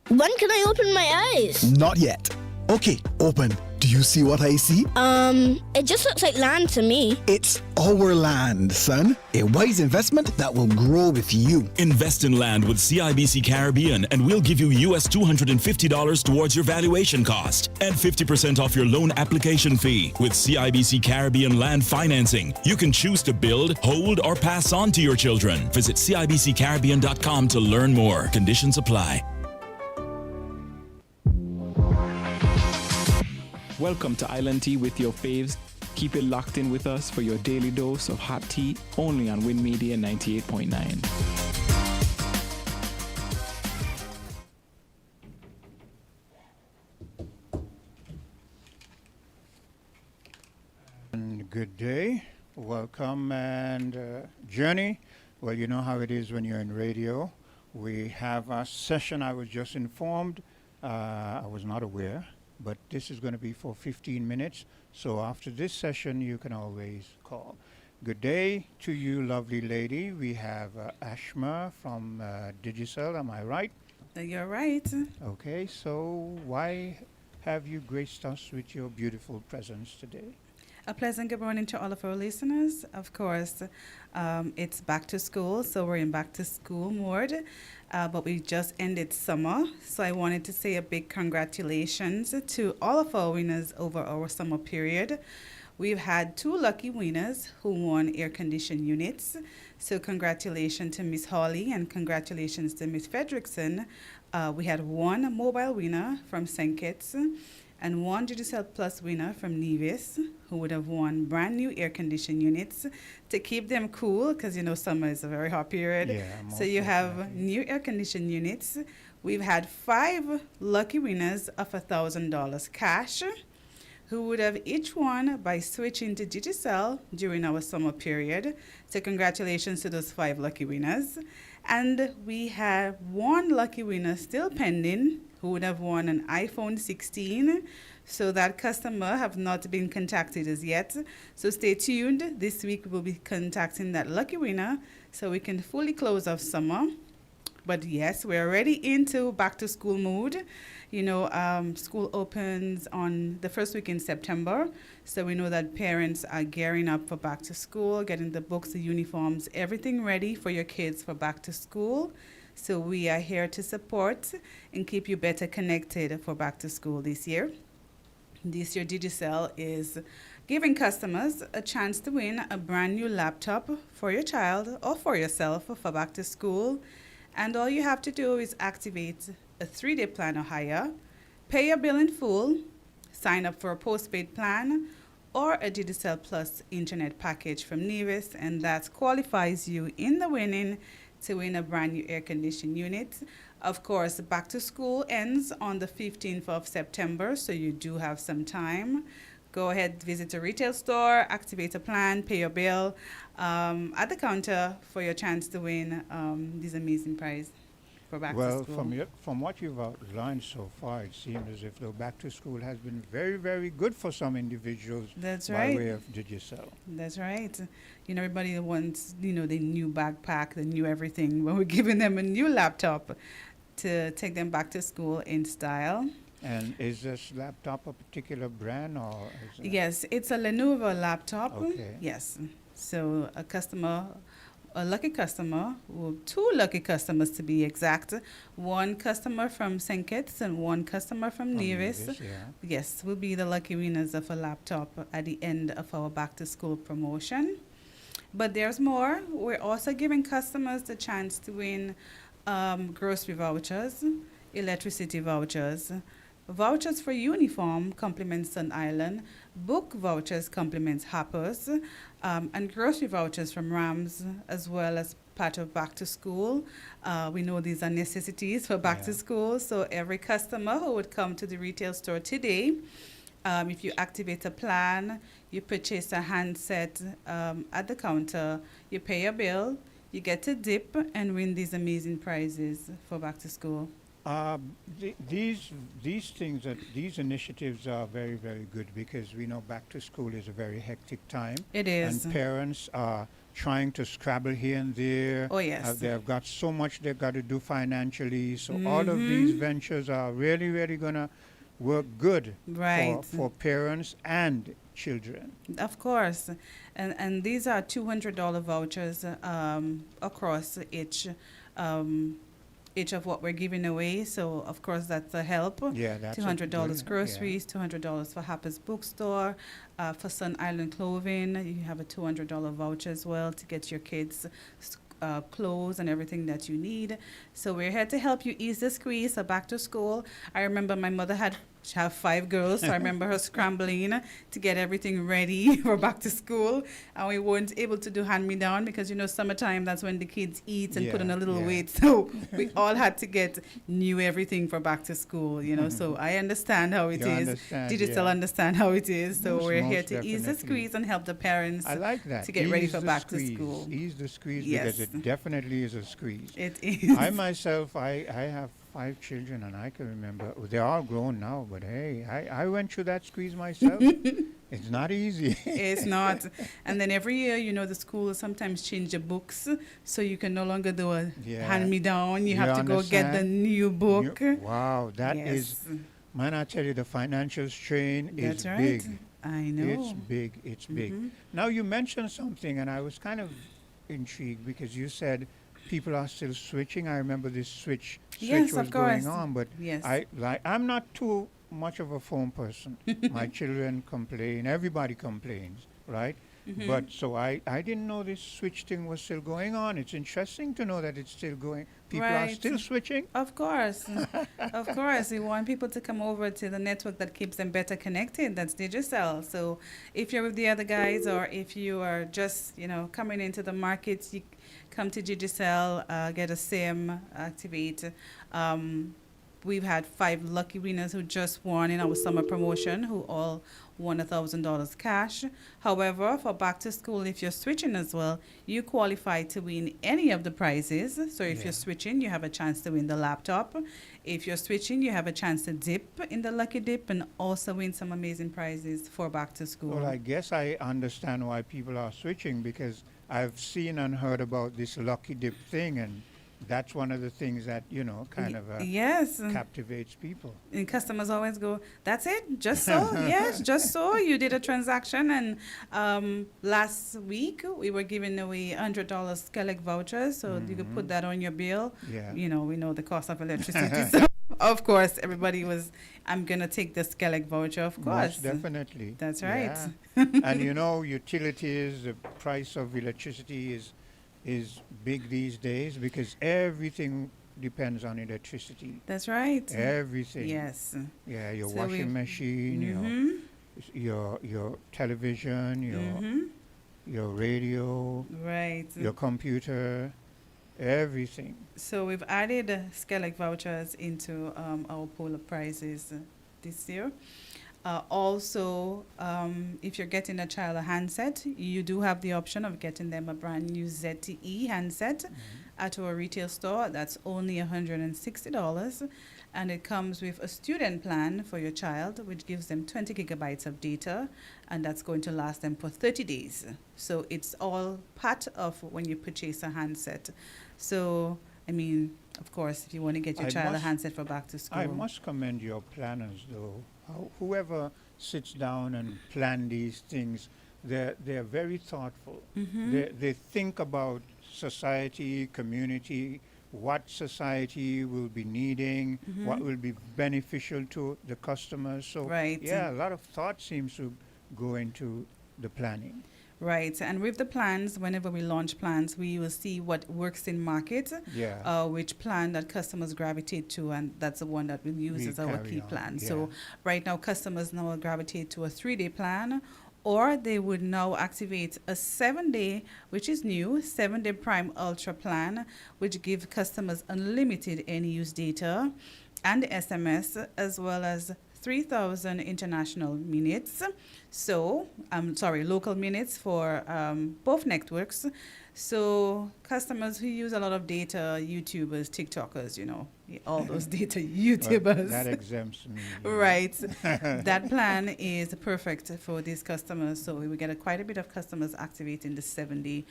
When can I open my eyes? Not yet. Okay, open. Do you see what I see? It just looks like land to me. It's our land, son. A wise investment that will grow with you. Invest in land with CIBC Caribbean and we'll give you US $250 towards your valuation cost and 50% off your loan application fee. With CIBC Caribbean land financing, you can choose to build, hold, or pass on to your children. Visit CIBCCaribbean.com to learn more. Conditions apply. Welcome to Island Tea with your faves. Keep it locked in with us for your daily dose of hot tea, only on Win Media 98.9. And good day, welcome, and Journey. Well, you know how it is when you're in radio. We have a session. I was just informed. I was not aware. But this is going to be for 15 minutes. So after this session, you can always call. Good day to you, lovely lady. We have Ashma from Digicel. Am I right? You're right. Okay, so why have you graced us with your beautiful presence today? A pleasant good morning to all of our listeners. Of course, it's back to school, so we're in back to school mode. But we just ended summer, so I wanted to say a big congratulations to all of our winners over our summer period. We've had 2 lucky winners who won air-conditioned units. So congratulations to Miss Hawley and congratulations to Miss Fredrickson. We had 1 mobile winner from St. Kitts. and one Digicel Plus winner from Nevis who would have won brand new air conditioning units to keep them cool because summer is a very hot period. Yeah, so you have new air conditioning units. We've had 5 lucky winners of $1,000 cash who would have each won by switching to Digicel during our summer period. So congratulations to those 5 lucky winners. And we have 1 lucky winner still pending who would have won an iPhone 16. So that customer have not been contacted as yet. So stay tuned. This week we'll be contacting that lucky winner so we can fully close off summer. But yes, we're already into back to school mood. School opens on the first week in September. So we know that parents are gearing up for back to school, getting the books, the uniforms, everything ready for your kids for back to school. So we are here to support and keep you better connected for back to school this year. This year, Digicel is giving customers a chance to win a brand new laptop for your child or for yourself for back to school. And all you have to do is activate a 3-day plan or higher, pay your bill in full, sign up for a postpaid plan or a Digicel Plus internet package from Nevis, and that qualifies you in the winning to win a brand new air conditioning unit. Of course, back to school ends on the 15th of September, so you do have some time. Go ahead, visit a retail store, activate a plan, pay your bill at the counter for your chance to win this amazing prize for back to school. Well, from what you've outlined so far, it seems as if the back to school has been very, very good for some individuals. That's by right. way of Digicel. That's right. Everybody wants, the new backpack, the new everything. But we're giving them a new laptop to take them back to school in style. And is this laptop a particular brand or? Yes, it's a Lenovo laptop. Okay. Yes. So a lucky customer, 2 lucky customers to be exact. 1 customer from St. Kitts and 1 customer from Nevis. Yeah. Yes, will be the lucky winners of a laptop at the end of our back to school promotion. But there's more. We're also giving customers the chance to win grocery vouchers, electricity vouchers, vouchers for uniform compliments Sun Island, book vouchers compliments Hoppers, and grocery vouchers from Rams, as well as part of back to school. We know these are necessities for back to school, so every customer who would come to the retail store today, if you activate a plan, you purchase a handset at the counter, you pay your bill, you get a dip and win these amazing prizes for back to school. These initiatives are very, very good because we know back to school is a very hectic time. It is. And parents are trying to scrabble here and there. Oh, yes. They've got so much they've got to do financially. So all of these ventures are really, really going to work good for parents and children. Of course. And these are $200 vouchers across each of what we're giving away. So, of course, that's a help. Yeah, that's $200 groceries, $200 for Harper's Bookstore, for Sun Island Clothing. You have a $200 voucher as well to get your kids clothes and everything that you need. So we're here to help you ease the squeeze. So back to school. I remember my mother had 5 girls, so I remember her scrambling to get everything ready for back to school, and we weren't able to do hand-me-down because summertime, that's when the kids eat and put on a little weight, so we all had to get new everything for back to school, so I understand how it is. Digicel understand how it is, so we're here to ease the squeeze and help the parents I like that. to get ready for back to school. Ease the squeeze because it definitely is a squeeze. It is. I myself, I have 5 children, and I can remember, they're all grown now, but hey, I went through that squeeze myself. It's not easy. It's not. And then every year, the school sometimes change the books, so you can no longer do a hand-me-down. You have to go get the new book. Wow, that is, man, I tell you, the financial strain is big. I know. It's big, it's big. Now, you mentioned something, and I was kind of intrigued because you said people are still switching. I remember this switch was going on, but I'm not too much of a phone person. My children complain. Everybody complains, right? Mhm. But so I didn't know this switch thing was still going on. It's interesting to know that it's still going. People are Right. still switching. Of course. Of course. We want people to come over to the network that keeps them better connected. That's Digicel. So if you're with the other guys or if you are just, coming into the market, you come to Digicel, get a SIM, activate. We've had 5 lucky winners who just won in our summer promotion who all won $1,000 cash. However, for back to school, if you're switching as well, you qualify to win any of the prizes. So if you're switching, you have a chance to win the laptop. If you're switching, you have a chance to dip in the lucky dip and also win some amazing prizes for back to school. Well, I guess I understand why people are switching, because I've seen and heard about this lucky dip thing, and that's one of the things that, kind of yes, captivates people. And customers always go, that's it? Just so? Yes, just so. You did a transaction. And last week, we were giving away $100 Skellig vouchers, so you could put that on your bill. Yeah. We know the cost of electricity. So, of course, everybody was, I'm going to take the Skellig voucher, of course. Most definitely. That's right. Yeah. And, utilities, the price of electricity is big these days because everything depends on electricity. That's right. Everything. Yes. Yeah, your So washing machine, your television, your radio, right, your computer, everything. So we've added Skellig vouchers into our pool of prizes this year. Also, if you're getting a child a handset, you do have the option of getting them a brand new ZTE handset at our retail store. That's only $160. And it comes with a student plan for your child, which gives them 20 gigabytes of data, and that's going to last them for 30 days. So it's all part of when you purchase a handset. So, of course, if you want to get your child a handset for back to school. I must commend your planners, though. Whoever sits down and plan these things, they're very thoughtful. They think about society, community, what society will be needing, what will be beneficial to the customers. So, a lot of thought seems to go into the planning. Right, and with the plans, whenever we launch plans, we will see what works in market, which plan that customers gravitate to, and that's the one that we'll use as our key plan. So right now, customers now gravitate to a 3-day plan, or they would now activate a 7-day, which is new, 7-day Prime Ultra plan, which gives customers unlimited any-use data and SMS, as well as 3,000 international minutes. So, local minutes for both networks. So, customers who use a lot of data, YouTubers, TikTokers, all those data YouTubers. Well, that exempts me. Right. That plan is perfect for these customers. So, we will get quite a bit of customers activating the 7-day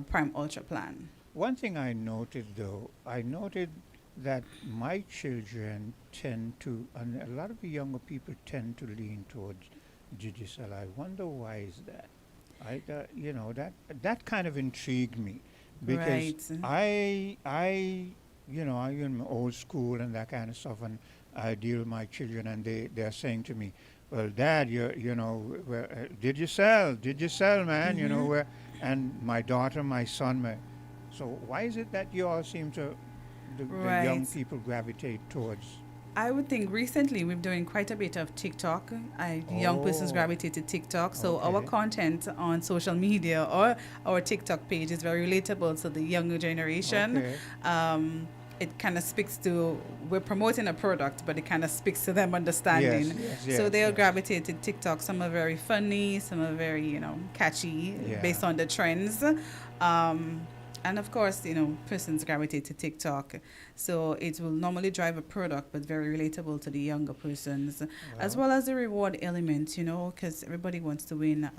Prime Ultra plan. One thing I noted, though, that my children tend to, and a lot of the younger people tend to lean towards Digicel. I wonder why is that? That kind of intrigued me, because I am old school and that kind of stuff, and I deal with my children, and they're saying to me, "Well, Dad, Digicel, man, and my daughter, my son, so why is it that you all seem to the young people gravitate towards? I would think recently we're doing quite a bit of TikTok. Young persons gravitate to TikTok. So our content on social media or our TikTok page is very relatable to the younger generation. It kind of speaks to, we're promoting a product, but it kind of speaks to them understanding. So they'll gravitate to TikTok. Some are very funny, some are very, catchy based on the trends. And of course, persons gravitate to TikTok. So it will normally drive a product, but very relatable to the younger persons, as well as the reward element, because everybody wants to win.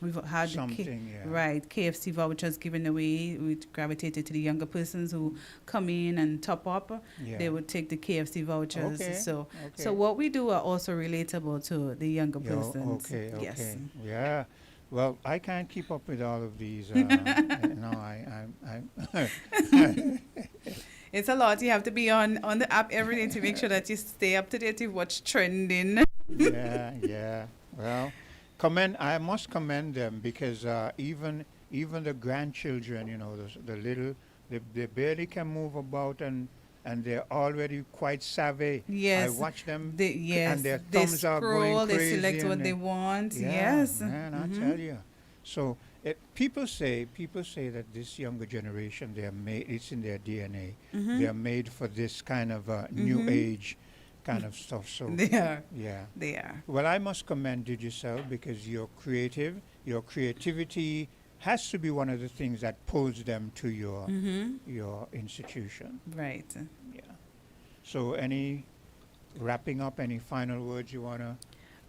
We've had KFC vouchers given away. We gravitated to the younger persons who come in and top up. They would take the KFC vouchers. So what we do are also relatable to the younger persons. Yes. Yeah. Well, I can't keep up with all of these. It's a lot. You have to be on the app every day to make sure that you stay up to date with what's trending. Yeah. Well, I must commend them because even the grandchildren, you know, the little, they barely can move about and they're already quite savvy. I Yes. watch them Yes. and their They thumbs are going scroll, they crazy. select what and they want. Yeah, Yes. man, I tell you. So people say that this younger generation, they're made. It's in their DNA. They're made for this kind of new age kind of stuff. So They are. yeah, They are. well, I must commend Digicel because you're creative. Your creativity has to be one of the things that pulls them to your institution. Right. Yeah. So wrapping up, any final words you want to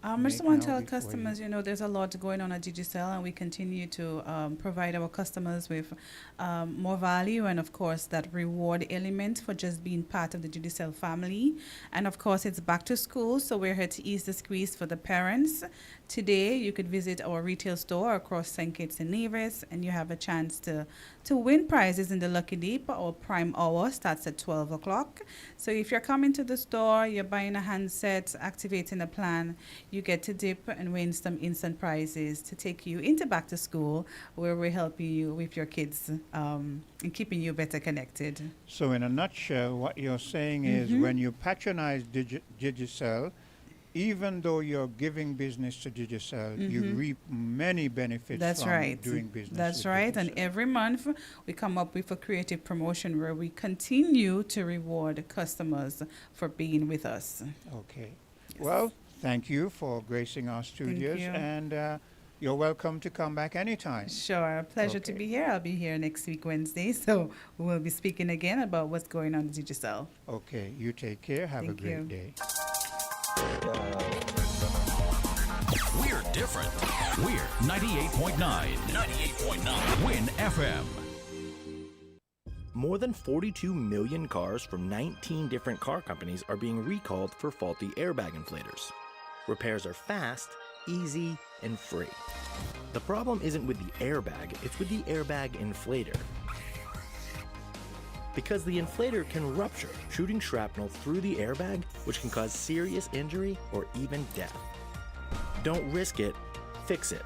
I just want to now tell before customers, you know, there's a lot going on at Digicel, and we continue to provide our customers with more value and, of course, that reward element for just being part of the Digicel family. And, of course, it's back to school, so we're here to ease the squeeze for the parents. Today, you could visit our retail store across St. Kitts and Nevis, and you have a chance to win prizes in the Lucky Deep. Our prime hour starts at 12 o'clock. So if you're coming to the store, you're buying a handset, activating a plan, you get to dip and win some instant prizes to take you into back to school, where we're helping you with your kids and keeping you better connected. So in a nutshell, what you're saying is when you patronize Digicel, even though you're giving business to Digicel, you reap many benefits That's from right. doing business That's with right. Digicel. And every month we come up with a creative promotion where we continue to reward customers for being with us. Okay. Well, thank you for gracing our studios, you. and you're welcome to come back anytime. Sure. Pleasure to be here. I'll be here next week, Wednesday. So we'll be speaking again about what's going on at Digicel. Okay. You take care. Have a great day. We're different. We're 98.9. 98.9 Win FM. More than 42 million cars from 19 different car companies are being recalled for faulty airbag inflators. Repairs are fast, easy, and free. The problem isn't with the airbag, it's with the airbag inflator. Because the inflator can rupture, shooting shrapnel through the airbag, which can cause serious injury or even death. Don't risk it, fix it.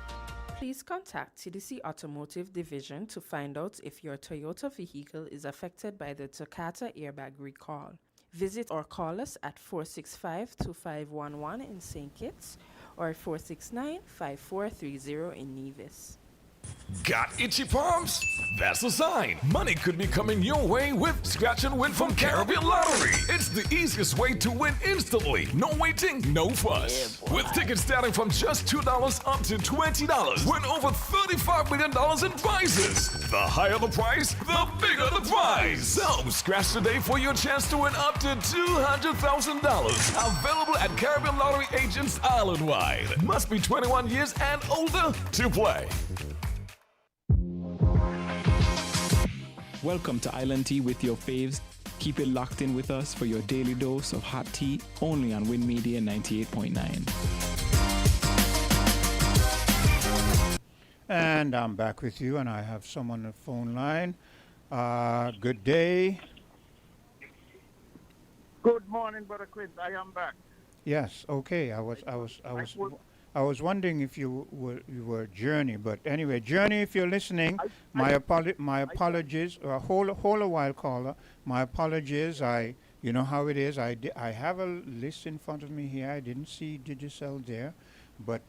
Please contact TDC Automotive Division to find out if your Toyota vehicle is affected by the Takata airbag recall. Visit or call us at 465-2511 in St. Kitts or 469-5430 in Nevis. Got itchy palms? That's a sign. Money could be coming your way with Scratch and Win from Caribbean Lottery. It's the easiest way to win instantly. No waiting, no fuss. With tickets starting from just $2 up to $20. Win over $35 million in prizes. The higher the price, the bigger the prize. So scratch today for your chance to win up to $200,000. Available at Caribbean Lottery agents island-wide. Must be 21 years and older to play. Welcome to Island Tea with your faves. Keep it locked in with us for your daily dose of hot tea only on Win Media 98.9. And I'm back with you, and I have someone on the phone line. Good day. Good morning, Brother Chris. I am back. Yes. Okay. I was wondering if you were Journey, but anyway, Journey, if you're listening, my apologies. Hold a while, caller. My apologies. You know how it is. I have a list in front of me here. I didn't see Digicel there, but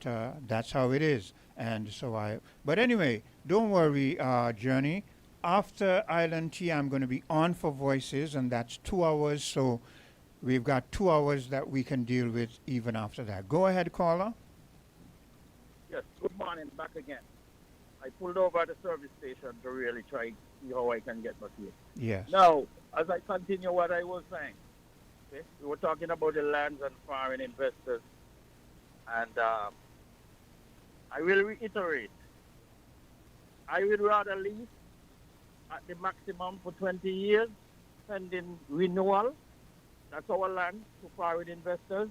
that's how it is. And so but anyway, don't worry, Journey. After Island Tea, I'm going to be on for voices, and that's 2 hours. So we've got 2 hours that we can deal with even after that. Go ahead, caller. Yes, good morning, back again. I pulled over at the service station to really try to see how I can get back here. Yes. Now, as I continue what I was saying, okay, we were talking about the lands and foreign investors, and I will reiterate, I would rather lease at the maximum for 20 years, pending renewal. That's our land to foreign investors.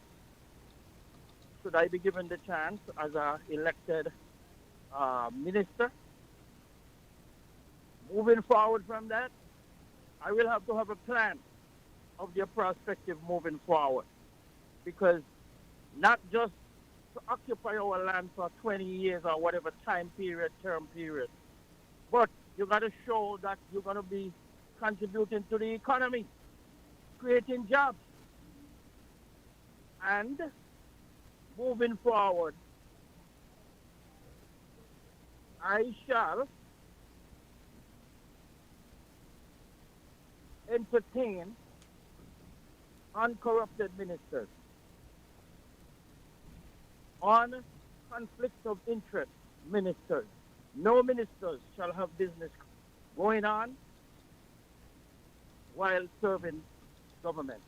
Should I be given the chance as an elected minister? Moving forward from that, I will have to have a plan of their perspective moving forward. Because not just to occupy our land for 20 years or whatever time period, term period. But you got to show that you're going to be contributing to the economy, creating jobs. And moving forward, I shall entertain uncorrupted ministers on conflicts of interest ministers. No ministers shall have business going on while serving government.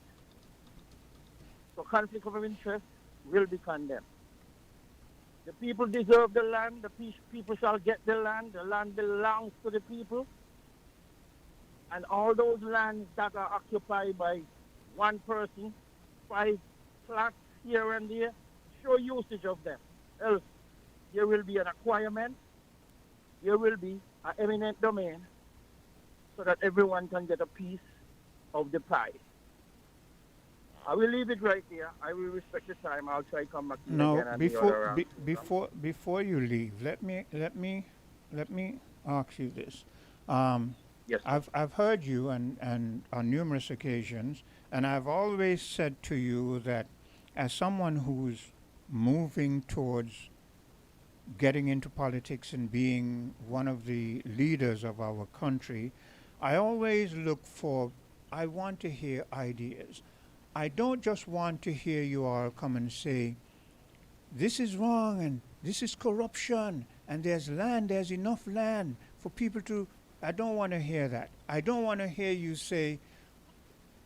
So conflict of interest will be condemned. The people deserve the land. The people shall get the land. The land belongs to the people. And all those lands that are occupied by one person, 5 plots here and there, show usage of them. Else, there will be an acquirement. There will be an eminent domain so that everyone can get a piece of the pie. I will leave it right there. I will respect the time. I'll try to come back to you again. No, before you leave, let me ask you this. Yes. I've heard you and on numerous occasions, and I've always said to you that as someone who's moving towards getting into politics and being one of the leaders of our country, I always look for, I want to hear ideas. I don't just want to hear you all come and say, this is wrong and this is corruption and there's enough land for people to, I don't want to hear that. I don't want to hear you say,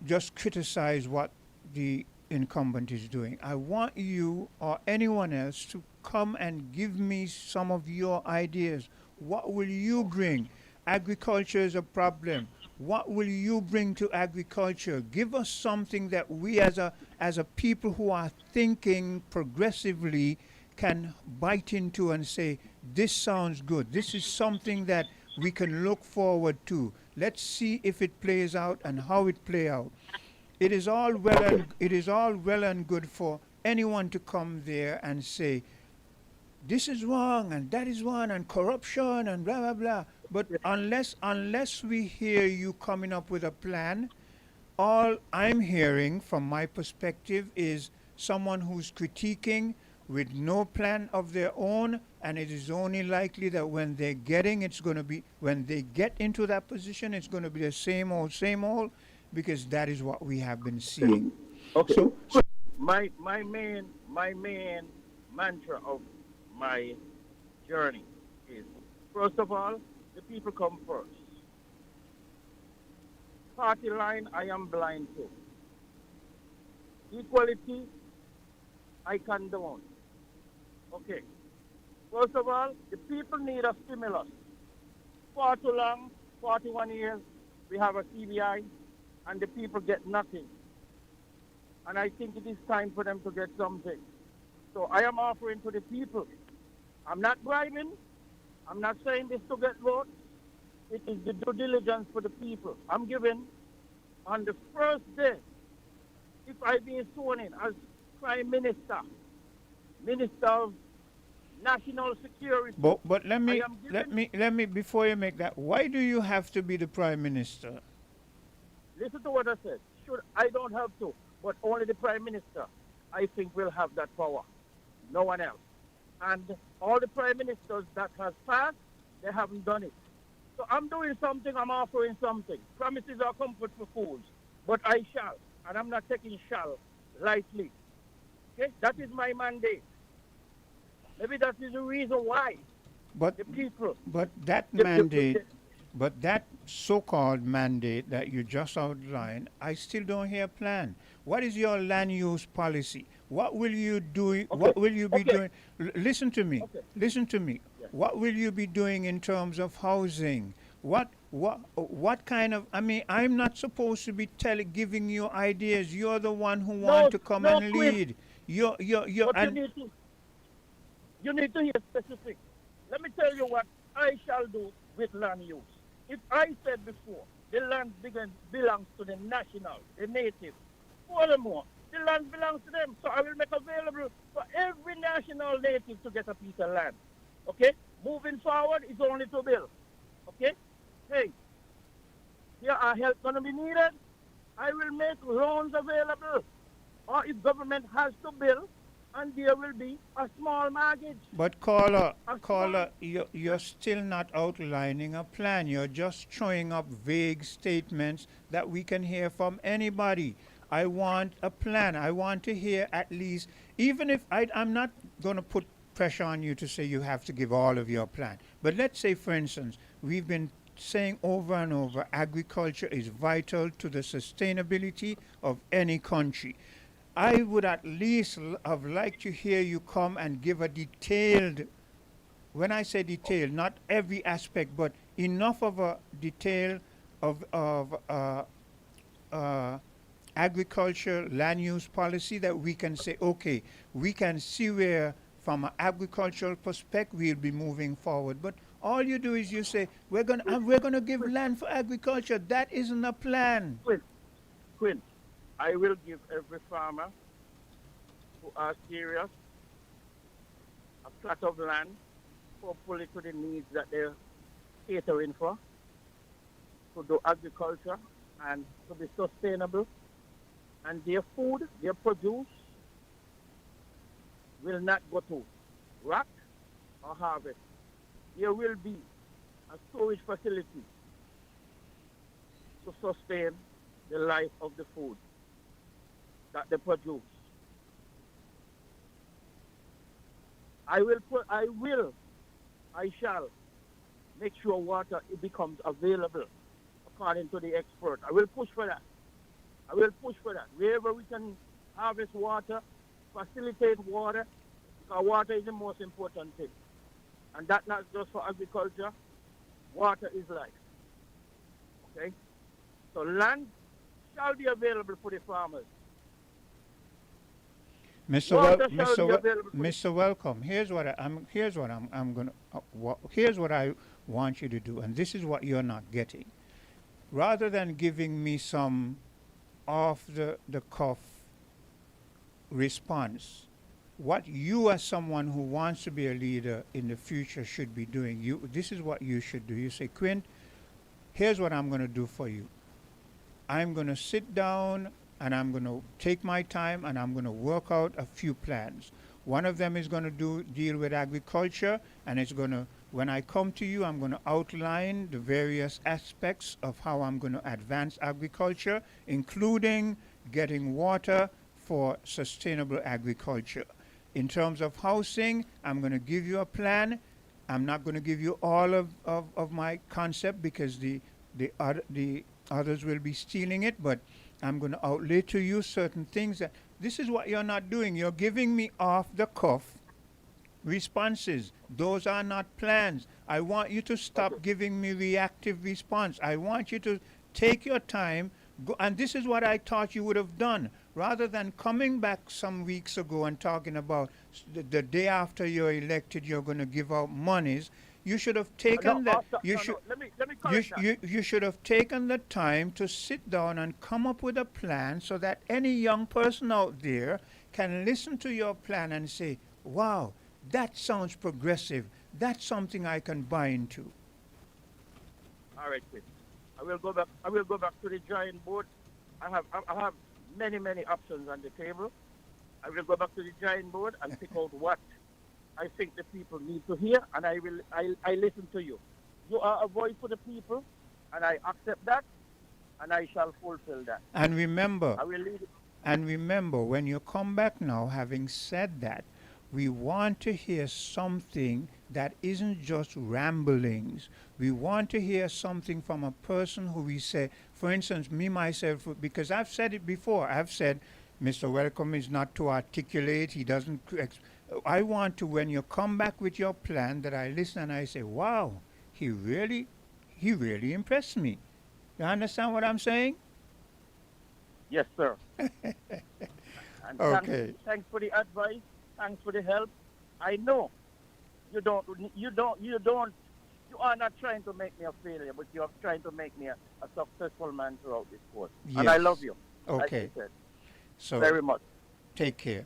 just criticize what the incumbent is doing. I want you or anyone else to come and give me some of your ideas. What will you bring? Agriculture is a problem. What will you bring to agriculture? Give us something that we as a people who are thinking progressively can bite into and say, this sounds good. This is something that we can look forward to. Let's see if it plays out and how it play out. It is all well and good for anyone to come there and say, this is wrong and that is wrong and corruption and blah blah blah. But unless we hear you coming up with a plan, all I'm hearing from my perspective is someone who's critiquing with no plan of their own, and it is only likely that when they get into that position, it's going to be the same old, because that is what we have been seeing. Okay. So my main mantra of my journey is, first of all, the people come first. Party line, I am blind to. Equality, I condone. Okay. First of all, the people need a stimulus. For too long, 41 years, we have a CBI, and the people get nothing. And I think it is time for them to get something. So I am offering to the people. I'm not bribing. I'm not saying this to get votes. It is the due diligence for the people. I'm giving, on the first day, if I be sworn in as Prime Minister, Minister of National Security. But let me before you make that, why do you have to be the Prime Minister? Listen to what I said. I don't have to, but only the Prime Minister, I think, will have that power. No one else. And all the Prime Ministers that has passed, they haven't done it. So I'm doing something, I'm offering something. Promises are comfort for fools, but I shall, and I'm not taking shall lightly. Okay, that is my mandate. Maybe that is the reason why the people. But that so-called mandate that you just outlined, I still don't hear a plan. What is your land use policy? What will you do? Okay. What will you be doing? Listen to me. Okay. Listen to me. Yeah. What will you be doing in terms of housing? What kind of? I mean, I'm not supposed to be giving you ideas. You're the one who want to come and lead. You need to hear specific. Let me tell you what I shall do with land use. If I said before, the land belongs to the national, the native. Furthermore, The land belongs to them. So I will make available for every national native to get a piece of land. Okay? Moving forward is only to build. Okay? Hey, here are help going to be needed. I will make loans available. Or if government has to build, and there will be a small mortgage. But caller, you're still not outlining a plan. You're just throwing up vague statements that we can hear from anybody. I want a plan. I want to hear at least, even if I'm not going to put pressure on you to say you have to give all of your plan. But let's say, for instance, we've been saying over and over, agriculture is vital to the sustainability of any country. I would at least have liked to hear you come and give a detailed, when I say detailed, not every aspect, but enough of a detail of agriculture land use policy that we can say, okay, we can see where from an agricultural perspective we'll be moving forward. But all you do is you say, we're gonna give land for agriculture. That isn't a plan. Quinn, I will give every farmer who are serious a plot of land, hopefully to the needs that they're catering for, to do agriculture and to be sustainable. And their food, their produce, will not go to rot or harvest. There will be a storage facility to sustain the life of the food that they produce. I shall make sure water becomes available according to the expert. I will push for that. Wherever we can harvest water, facilitate water, because water is the most important thing. And that not just for agriculture. Water is life. Okay? So land shall be available for the farmers. Mr. Welcome, here's what I want you to do, and this is what you're not getting. Rather than giving me some off the cuff response, what you as someone who wants to be a leader in the future should be doing, this is what you should do. You say, Quint, here's what I'm going to do for you. I'm going to sit down and I'm going to take my time and I'm going to work out a few plans. One of them is going to deal with agriculture, and it's going to, when I come to you, I'm going to outline the various aspects of how I'm going to advance agriculture, including getting water for sustainable agriculture. In terms of housing, I'm going to give you a plan. I'm not going to give you all of my concept because the others will be stealing it, but I'm going to outlay to you certain things. That this is what you're not doing. You're giving me off-the-cuff responses. Those are not plans. I want you to stop giving me reactive response. I want you to take your time, and this is what I thought you would have done. Rather than coming back some weeks ago and talking about the day after you're elected, you're going to give out monies. You should have taken you should have taken the time to sit down and come up with a plan so that any young person out there can listen to your plan and say, wow, that sounds progressive. That's something I can buy into. All right, Chris. I will go back to the drawing board. I have many options on the table. I will go back to the drawing board and pick out what I think the people need to hear, and I listen to you. You are a voice for the people, and I accept that, and I shall fulfill that. And remember, I will lead it. And remember, when you come back now, having said that, we want to hear something that isn't just ramblings. We want to hear something from a person who we say, for instance, me, myself, because I've said it before. I've said, Mr. Welcome is not too articulate. He doesn't... I want to, when you come back with your plan, that I listen and I say, wow, he really impressed me. You understand what I'm saying? Yes, sir. Okay. Thanks for the advice. Thanks for the help. I know you are not trying to make me a failure, but you are trying to make me a successful man throughout this course. Yes. And I love you. Okay. Like So very much. Take care.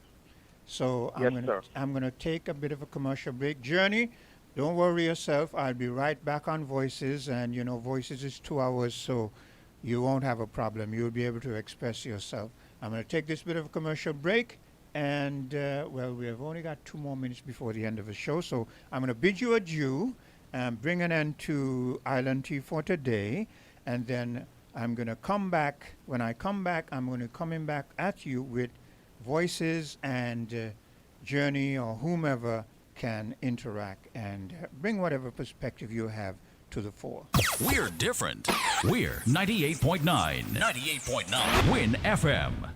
So Yes, sir. I'm gonna take a bit of a commercial break. Journey, don't worry yourself. I'll be right back on Voices, and you know Voices is 2 hours, so you won't have a problem. You'll be able to express yourself. I'm gonna take this bit of a commercial break, and well, we have only got 2 more minutes before the end of the show, so I'm gonna bid you adieu and bring an end to Island Tea for today, and then I'm gonna come back. When I come back, I'm gonna coming back at you with Voices and Journey or whomever can interact and bring whatever perspective you have to the fore. We're different. We're 98.9. 98.9. Win FM.